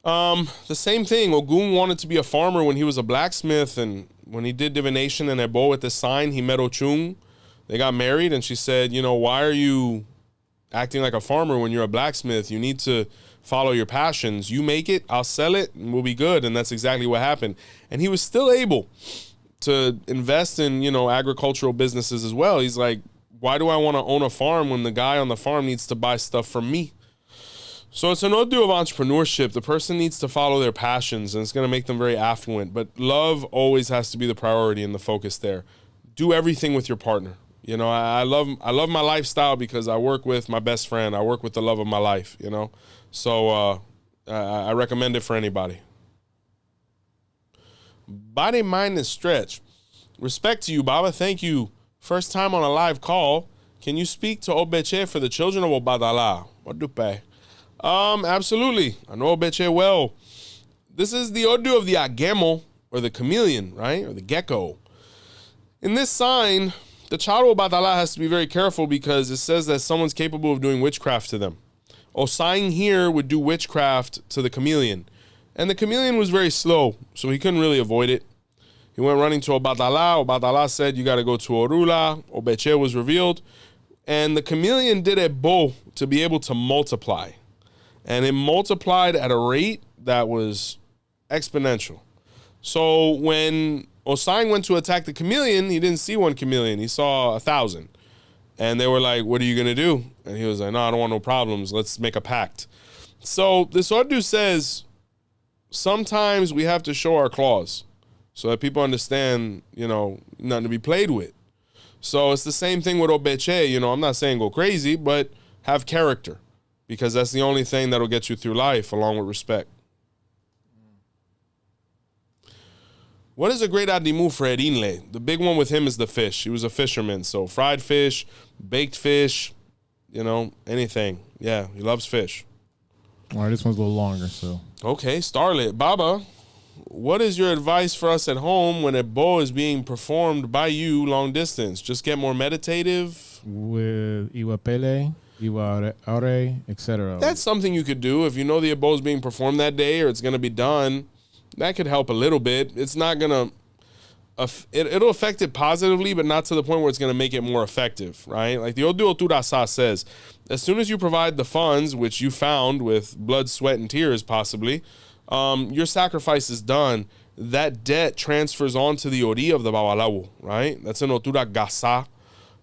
[SPEAKER 2] The same thing. Ogun wanted to be a farmer when he was a blacksmith, and when he did divination and Ebo with this sign, he met Ochung. They got married, and she said, you know, why are you acting like a farmer when you're a blacksmith? You need to follow your passions. You make it, I'll sell it, and we'll be good. And that's exactly what happened. And he was still able to invest in, you know, agricultural businesses as well. He's like, why do I want to own a farm when the guy on the farm needs to buy stuff from me? So it's an Odu of entrepreneurship. The person needs to follow their passions, and it's going to make them very affluent. But love always has to be the priority and the focus there. Do everything with your partner. You know, I love my lifestyle because I work with my best friend. I work with the love of my life, you know. So I recommend it for anybody. Body, mind, and stretch. Respect to you, Baba. Thank you. First time on a live call. Can you speak to Obeche for the children of Obadala? Odupe. Absolutely. I know Obeche well. This is the Odu of the Agemo, or the chameleon, right? Or the gecko. In this sign, the Charo Batala has to be very careful because it says that someone's capable of doing witchcraft to them. Osain here would do witchcraft to the chameleon. And the chameleon was very slow, so he couldn't really avoid it. He went running to Obatala. Obatala said, you got to go to Orula. Obeche was revealed. And the chameleon did a bow to be able to multiply. And it multiplied at a rate that was exponential. So when Osain went to attack the chameleon, he didn't see one chameleon. He saw 1,000. And they were like, what are you going to do? And he was like, no, I don't want no problems. Let's make a pact. So this Odu says, sometimes we have to show our claws so that people understand, nothing to be played with. So it's the same thing with Obeche. I'm not saying go crazy, but have character, because that's the only thing that'll get you through life, along with respect. What is a great adimu for Erinle? The big one with him is the fish. He was a fisherman, so fried fish, baked fish, anything. Yeah, he loves fish.
[SPEAKER 3] All right, this one's a little longer, so.
[SPEAKER 2] Okay, Starlet. Baba, what is your advice for us at home when a bow is being performed by you long distance? Just get more meditative?
[SPEAKER 3] With Iwapele, Iwa Aure, etc.
[SPEAKER 2] That's something you could do if you know the bow is being performed that day or it's going to be done. That could help a little bit. It's not going to... It'll affect it positively, but not to the point where it's going to make it more effective, right? Like the Odu Oturasa says, as soon as you provide the funds, which you found with blood, sweat, and tears possibly, your sacrifice is done. That debt transfers on to the Ori of the Babalawo, right? That's an Otura Gasa.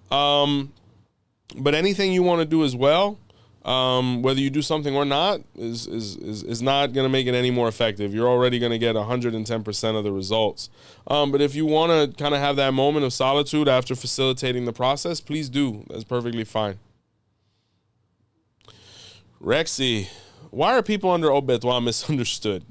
[SPEAKER 2] But anything you want to do as well, whether you do something or not, is not going to make it any more effective. You're already going to get 110% of the results. But if you want to kind of have that moment of solitude after facilitating the process, please do. That's perfectly fine. Rexy, why are people under Obetwa misunderstood?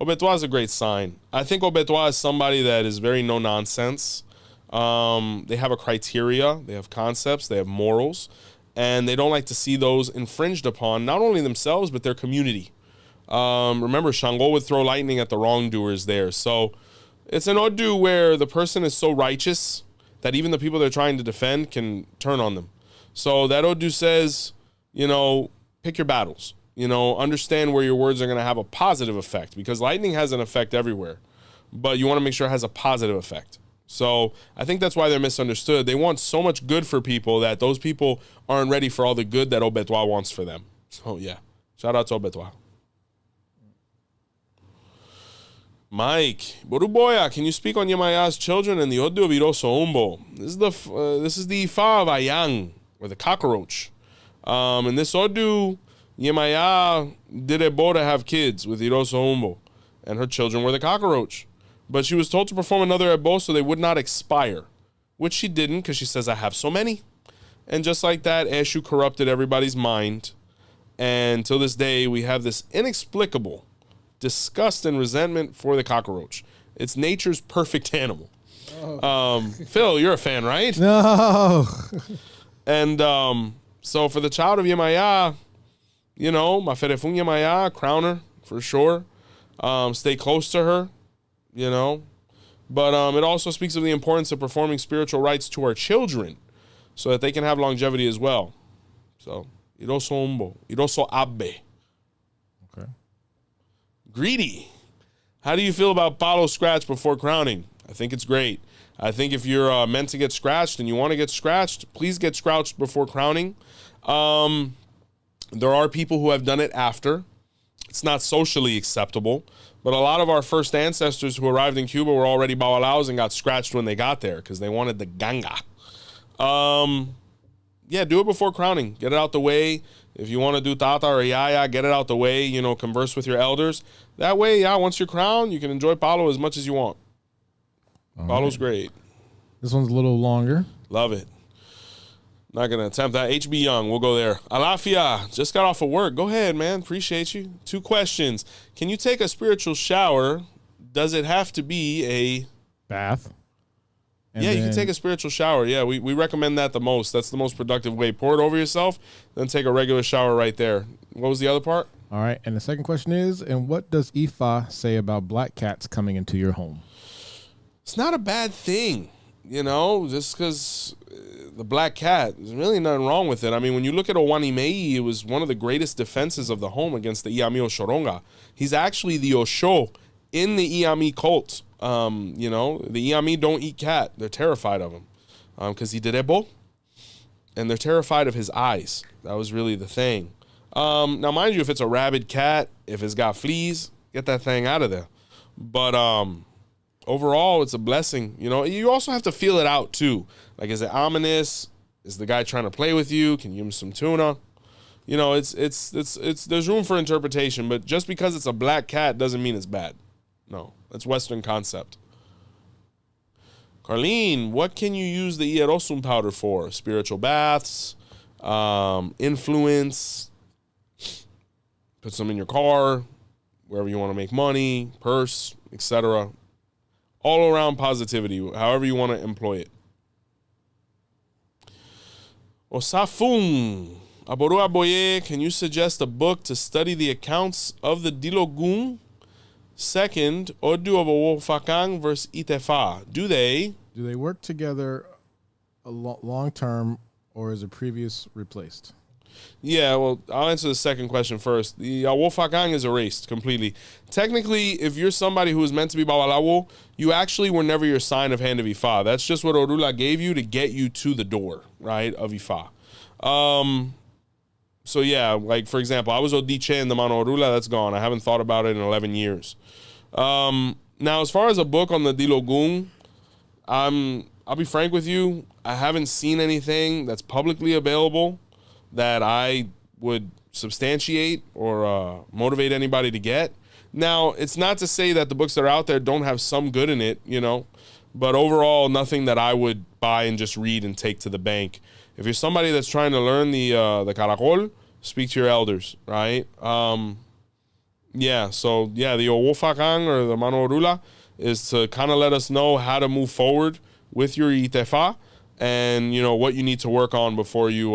[SPEAKER 2] Obetwa is a great sign. I think Obetwa is somebody that is very no nonsense. They have a criteria, they have concepts, they have morals, and they don't like to see those infringed upon, not only themselves, but their community. Remember, Shango would throw lightning at the wrongdoers there. So it's an Odu where the person is so righteous that even the people they're trying to defend can turn on them. So that Odu says, pick your battles. Understand where your words are going to have a positive effect, because lightning has an effect everywhere, but you want to make sure it has a positive effect. So I think that's why they're misunderstood. They want so much good for people that those people aren't ready for all the good that Obetwa wants for them. So yeah, shout out to Obetwa. Mike, Boruboya, can you speak on Yemaya's children and the Odu of Iroso Umbo? This is the Ifa of Ayang, or the cockroach. And this Odu, Yemaya did a bow to have kids with Iroso Umbo, and her children were the cockroach. But she was told to perform another ebo so they would not expire, which she didn't, because she says, I have so many. And just like that, Eshu corrupted everybody's mind. And till this day, we have this inexplicable disgust and resentment for the cockroach. It's nature's perfect animal. Oh. Phil, you're a fan, right?
[SPEAKER 3] No.
[SPEAKER 2] And so for the child of Yemaya, Maferefun Yemaya, crown her for sure. Stay close to her. But it also speaks of the importance of performing spiritual rites to our children so that they can have longevity as well. So, Iroso Umbo, Iroso Abe.
[SPEAKER 3] Okay.
[SPEAKER 2] Greedy. How do you feel about palo scratch before crowning? I think it's great. I think if you're meant to get scratched and you want to get scratched, please get scratched before crowning. There are people who have done it after. It's not socially acceptable. But a lot of our first ancestors who arrived in Cuba were already bawalaos and got scratched when they got there because they wanted the ganga. Do it before crowning. Get it out the way. If you want to do tata or yaya, get it out the way. Converse with your elders. That way, once you're crowned, you can enjoy palo as much as you want. Palo's great.
[SPEAKER 3] This one's a little longer.
[SPEAKER 2] Love it. Not going to attempt that. HB Young, we'll go there. Alafia, just got off of work. Go ahead, man. Appreciate you. 2 questions. Can you take a spiritual shower? Does it have to be a
[SPEAKER 3] bath?
[SPEAKER 2] Yeah, you can take a spiritual shower. Yeah, we recommend that the most. That's the most productive way. Pour it over yourself, then take a regular shower right there. What was the other part?
[SPEAKER 3] All right, and the second question is, and what does Ifa say about black cats coming into your home?
[SPEAKER 2] It's not a bad thing, just because the black cat, there's really nothing wrong with it. I mean, when you look at Owanimei, it was one of the greatest defenses of the home against the Iami Oshoronga. He's actually the Osho in the Iami cult. The Iami don't eat cat. They're terrified of him because he did ebo, and they're terrified of his eyes. That was really the thing. Now, mind you, if it's a rabid cat, if it's got fleas, get that thing out of there. But overall, it's a blessing. You also have to feel it out too. Like, is it ominous? Is the guy trying to play with you? Can you give him some tuna? It's there's room for interpretation, but just because it's a black cat doesn't mean it's bad. No, that's Western concept. Carlene, what can you use the Ierosum powder for? Spiritual baths, influence, put some in your car, wherever you want to make money, purse, etc. All around positivity, however you want to employ it. Osafun, Aboru Aboye, can you suggest a book to study the accounts of the Dilogun? Second, Odu of Owofakang versus Itefa. Do they
[SPEAKER 3] work together a long term, or is a previous replaced?
[SPEAKER 2] Yeah, well, I'll answer the second question first. The Awofakang is erased completely. Technically, if you're somebody who is meant to be Babalawo, you actually were never your sign of hand of Ifa. That's just what Orula gave you to get you to the door, right, of Ifa. So yeah, like for example, I was Odiche in the Mano Orula, that's gone. I haven't thought about it in 11 years. Now, as far as a book on the Dilogun, I'll be frank with you, I haven't seen anything that's publicly available that I would substantiate or motivate anybody to get. Now, it's not to say that the books that are out there don't have some good in it, but overall, nothing that I would buy and just read and take to the bank. If you're somebody that's trying to learn the Caracol, speak to your elders, right? The Owofakang or the Mano Orula is to kind of let us know how to move forward with your Itefa and, what you need to work on before you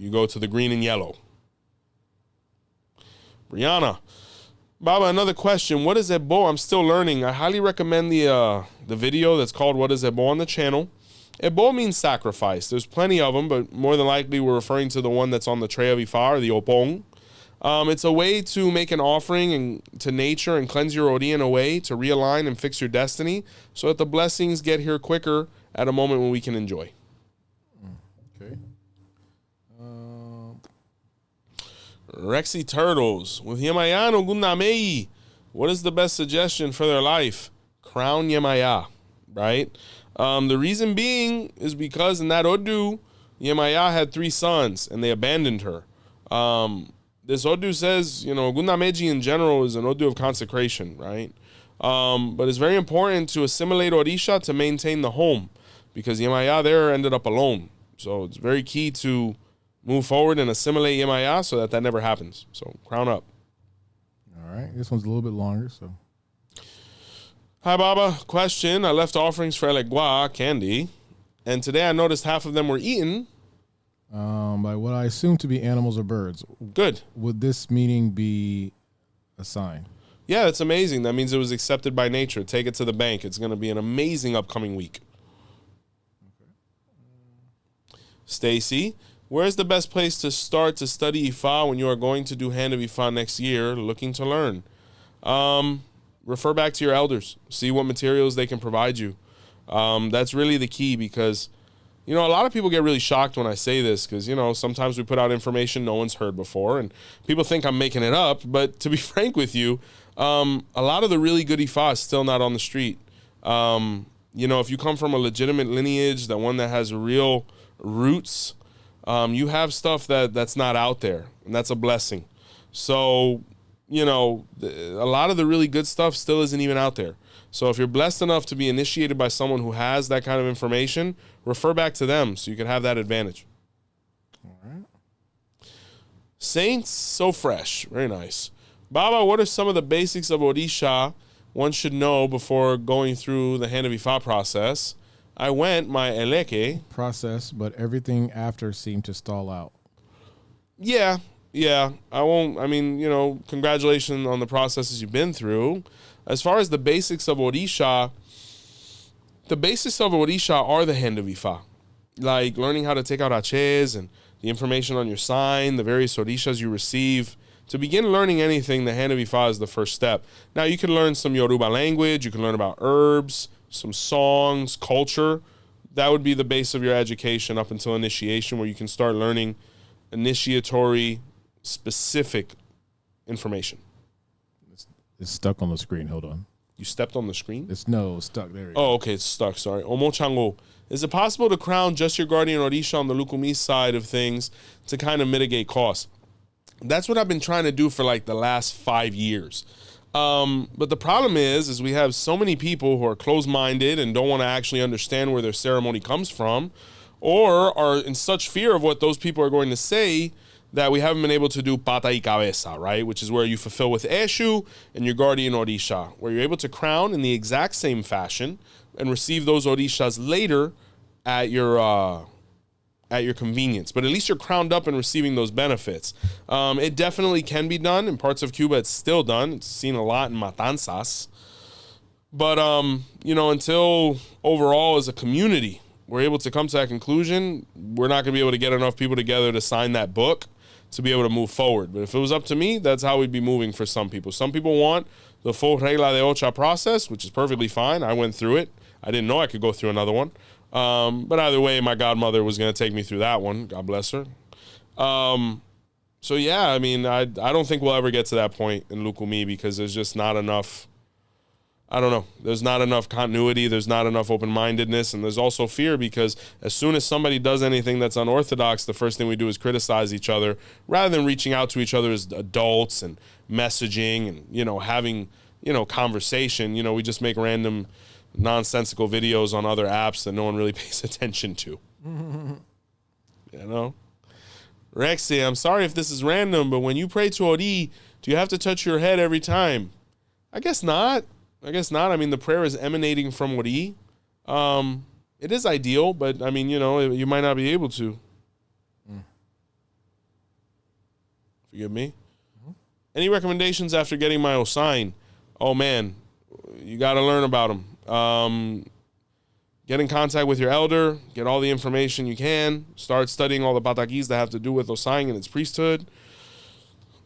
[SPEAKER 2] go to the green and yellow. Brianna. Baba, another question. What is Ebo? I'm still learning. I highly recommend the video that's called What is Ebo on the channel. Ebo means sacrifice. There's plenty of them, but more than likely we're referring to the one that's on the tray of Ifa, or the Opong. It's a way to make an offering to nature and cleanse your Ori in a way to realign and fix your destiny so that the blessings get here quicker at a moment when we can enjoy.
[SPEAKER 3] Okay.
[SPEAKER 2] Rexy Turtles. With Yemayano Gunamei, what is the best suggestion for their life? Crown Yemaya, right? The reason being is because in that Odu, Yemaya had 3 sons and they abandoned her. This Odu says, Gunameji in general is an Odu of consecration, right? But it's very important to assimilate Orisha to maintain the home because Yemaya there ended up alone. So it's very key to move forward and assimilate Yemaya so that never happens. So crown up.
[SPEAKER 3] All right. This one's a little bit longer, so.
[SPEAKER 2] Hi, Baba. Question. I left offerings for Elegua candy, and today I noticed half of them were eaten.
[SPEAKER 3] By what I assume to be animals or birds.
[SPEAKER 2] Good.
[SPEAKER 3] Would this meaning be a sign?
[SPEAKER 2] Yeah, that's amazing. That means it was accepted by nature. Take it to the bank. It's going to be an amazing upcoming week. Okay. Stacy, where's the best place to start to study Ifa when you are going to do Hand of Ifa next year, looking to learn? Refer back to your elders. See what materials they can provide you. That's really the key because, a lot of people get really shocked when I say this because, sometimes we put out information no one's heard before and people think I'm making it up. But to be frank with you, a lot of the really good Ifa is still not on the street. If you come from a legitimate lineage, that one that has real roots, you have stuff that's not out there, and that's a blessing. So, a lot of the really good stuff still isn't even out there. So if you're blessed enough to be initiated by someone who has that kind of information, refer back to them so you can have that advantage.
[SPEAKER 3] All right.
[SPEAKER 2] Saints, so fresh. Very nice. Baba, what are some of the basics of Odisha one should know before going through the Hand of Ifa process? I went, my eleke.
[SPEAKER 3] Process, but everything after seemed to stall out.
[SPEAKER 2] Yeah. I won't, I mean, congratulations on the processes you've been through. As far as the basics of Orisha are the hand of Ifa. Like learning how to take out aches and the information on your sign, the various Orishas you receive. To begin learning anything, the hand of Ifa is the first step. Now, you can learn some Yoruba language. You can learn about herbs, some songs, culture. That would be the base of your education up until initiation, where you can start learning initiatory, specific information.
[SPEAKER 3] It's stuck on the screen. Hold on.
[SPEAKER 2] You stepped on the screen?
[SPEAKER 3] It's stuck. There we go.
[SPEAKER 2] Oh, okay, it's stuck. Sorry. Omochango. Is it possible to crown just your guardian Orisha on the Lukumi side of things to kind of mitigate costs? That's what I've been trying to do for like the last 5 years. But the problem is we have so many people who are closed-minded and don't want to actually understand where their ceremony comes from, or are in such fear of what those people are going to say that we haven't been able to do pata y cabeza, right? Which is where you fulfill with Eshu and your guardian Orisha, where you're able to crown in the exact same fashion and receive those Orishas later at your convenience. But at least you're crowned up and receiving those benefits. It definitely can be done. In parts of Cuba, it's still done. It's seen a lot in matanzas. But, until overall as a community, we're able to come to that conclusion, we're not going to be able to get enough people together to sign that book to be able to move forward. But if it was up to me, that's how we'd be moving for some people. Some people want the full regla de ocha process, which is perfectly fine. I went through it. I didn't know I could go through another one. But either way, my godmother was going to take me through that one. God bless her. So yeah, I mean, I don't think we'll ever get to that point in Lukumi because there's just not enough, I don't know, there's not enough continuity, there's not enough open-mindedness, and there's also fear because as soon as somebody does anything that's unorthodox, the first thing we do is criticize each other rather than reaching out to each other as adults and messaging and, having, conversation. We just make random nonsensical videos on other apps that no one really pays attention to. Rexy, I'm sorry if this is random, but when you pray to Ori, do you have to touch your head every time? I guess not. I mean, the prayer is emanating from Ori. It is ideal, but I mean, you might not be able to. Forgive me. Any recommendations after getting my Osign? Oh man, you got to learn about them. Get in contact with your elder, get all the information you can, start studying all the patakis that have to do with Osign and its priesthood.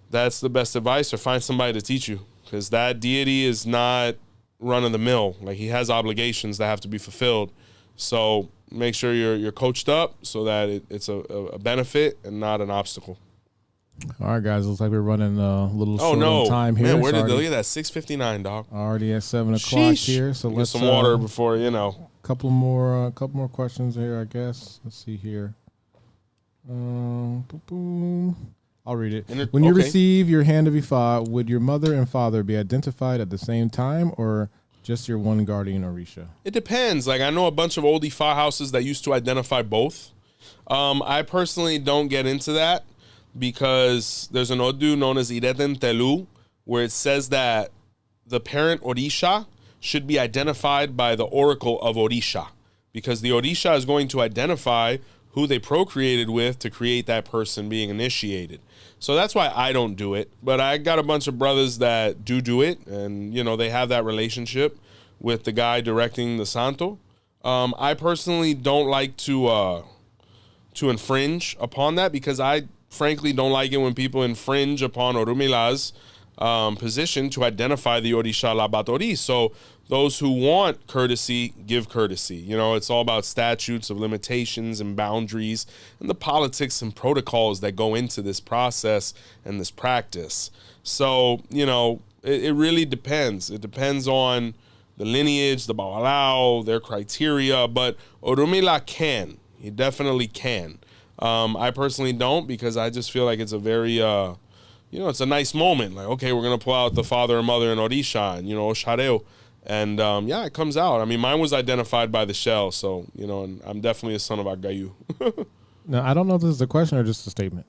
[SPEAKER 2] That's the best advice, or find somebody to teach you, because that deity is not run-of-the-mill. Like, he has obligations that have to be fulfilled. So make sure you're coached up so that it's a benefit and not an obstacle.
[SPEAKER 3] All right, guys. Looks like we're running a little short on time here.
[SPEAKER 2] Man, where did they look at that? 6:59, dog.
[SPEAKER 3] Already at 7 o'clock here. So let's
[SPEAKER 2] get some water before
[SPEAKER 3] Couple more questions here, I guess. Let's see here. Boom. I'll read it. When you receive your hand of Ifa, would your mother and father be identified at the same time, or just your one guardian Orisha?
[SPEAKER 2] It depends. Like, I know a bunch of old Ifa houses that used to identify both. I personally don't get into that because there's an Odu known as Ireten Telu, where it says that the parent Orisha should be identified by the oracle of Orisha, because the Orisha is going to identify who they procreated with to create that person being initiated. So that's why I don't do it. But I got a bunch of brothers that do it, and they have that relationship with the guy directing the Santo. I personally don't like to infringe upon that, because I frankly don't like it when people infringe upon Orumila's position to identify the Orisha Labatori. So those who want courtesy, give courtesy. It's all about statutes of limitations and boundaries and the politics and protocols that go into this process and this practice. So, it really depends. It depends on the lineage, the Bawalao, their criteria, but Orumila can. He definitely can. I personally don't, because I just feel like it's a very, it's a nice moment. Like, okay, we're going to pull out the father and mother and Orisha and, Oshareo. And, it comes out. I mean, mine was identified by the shell. So, and I'm definitely a son of Agayu.
[SPEAKER 3] Now, I don't know if this is a question or just a statement.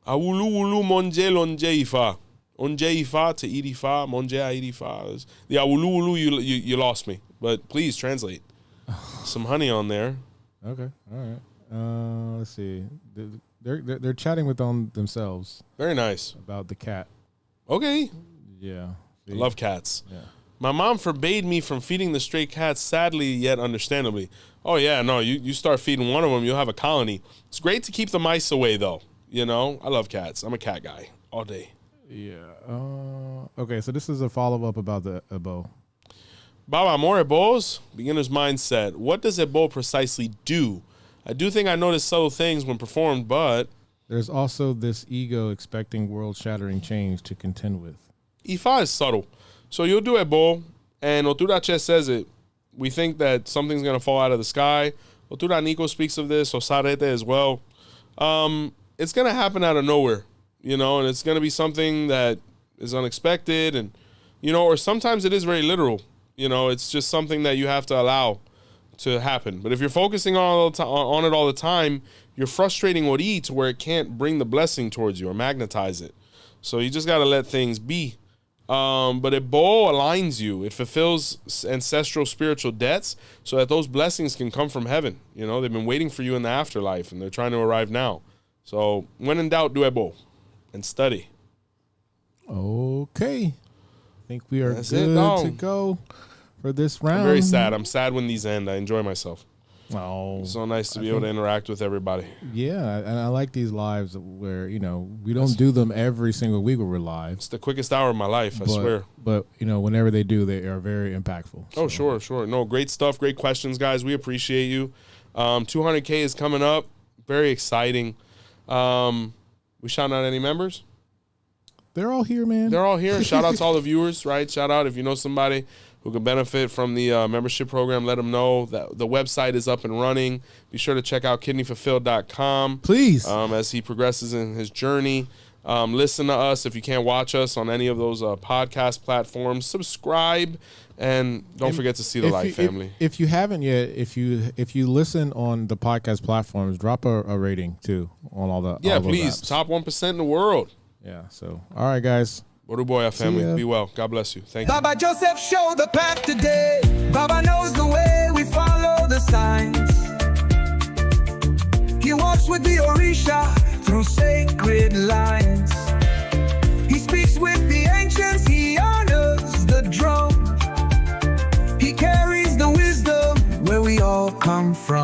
[SPEAKER 2] Awulu ulu monje lonje ifa. Onje ifa to irifa, monje a irifa. The awulu ulu, you lost me. But please translate. some honey on there.
[SPEAKER 3] Okay, all right. Let's see. They're chatting with themselves.
[SPEAKER 2] Very nice.
[SPEAKER 3] About the cat.
[SPEAKER 2] Okay.
[SPEAKER 3] Yeah.
[SPEAKER 2] I love cats.
[SPEAKER 3] Yeah.
[SPEAKER 2] My mom forbade me from feeding the stray cats, sadly yet understandably. Oh, yeah, no, you start feeding one of them, you'll have a colony. It's great to keep the mice away, though. You know, I love cats. I'm a cat guy all day.
[SPEAKER 3] Yeah. Okay, so this is a follow-up about the ebo.
[SPEAKER 2] Baba, amor ebos, beginner's mindset. What does ebo precisely do? I do think I notice subtle things when performed, but...
[SPEAKER 3] There's also this ego expecting world-shattering change to contend with.
[SPEAKER 2] Ifa is subtle. So you'll do ebo, and Oturache says it. We think that something's going to fall out of the sky. Otura Nico speaks of this, Osarete as well. It's going to happen out of nowhere, you know, and it's going to be something that is unexpected, and, you know, or sometimes it is very literal. You know, it's just something that you have to allow to happen. But if you're focusing on it all the time, you're frustrating Ori to where it can't bring the blessing towards you or magnetize it. So you just got to let things be. But Ebo aligns you. It fulfills ancestral spiritual debts so that those blessings can come from heaven. You know, they've been waiting for you in the afterlife, and they're trying to arrive now. So when in doubt, do Ebo and study.
[SPEAKER 3] Okay. I think we are
[SPEAKER 2] That's
[SPEAKER 3] good
[SPEAKER 2] it,
[SPEAKER 3] to go for this round.
[SPEAKER 2] I'm very sad. I'm sad when these end. I enjoy myself.
[SPEAKER 3] Oh,
[SPEAKER 2] It's so nice to be able to interact with everybody.
[SPEAKER 3] Yeah, and I like these lives where, you know, we don't do them every single week where we're live.
[SPEAKER 2] It's the quickest hour of my life, I swear.
[SPEAKER 3] But, you know, whenever they do, they are very impactful.
[SPEAKER 2] Oh, sure. No, great stuff. Great questions, guys. We appreciate you. 200K is coming up. Very exciting. We shout out any members?
[SPEAKER 3] They're all here, man.
[SPEAKER 2] They're all here. Shout out to all the viewers, right? Shout out if you know somebody who can benefit from the membership program. Let them know that the website is up and running. Be sure to check out kidneyfulfilled.com.
[SPEAKER 3] Please.
[SPEAKER 2] As he progresses in his journey. Listen to us if you can't watch us on any of those podcast platforms. Subscribe, and don't forget to see the light, family.
[SPEAKER 3] If you haven't yet, if you listen on the podcast platforms, drop a rating too on all the
[SPEAKER 2] please.
[SPEAKER 3] apps.
[SPEAKER 2] Top 1% in the world.
[SPEAKER 3] Yeah. So all right, guys.
[SPEAKER 2] Boruboya family, be well. God bless you. Thank you.
[SPEAKER 1] Baba Joseph showed the path today. Baba knows the way, we follow the signs. He walks with the Orisha through sacred lines. He speaks with the ancients, he honors the drum. He carries the wisdom where we all come from.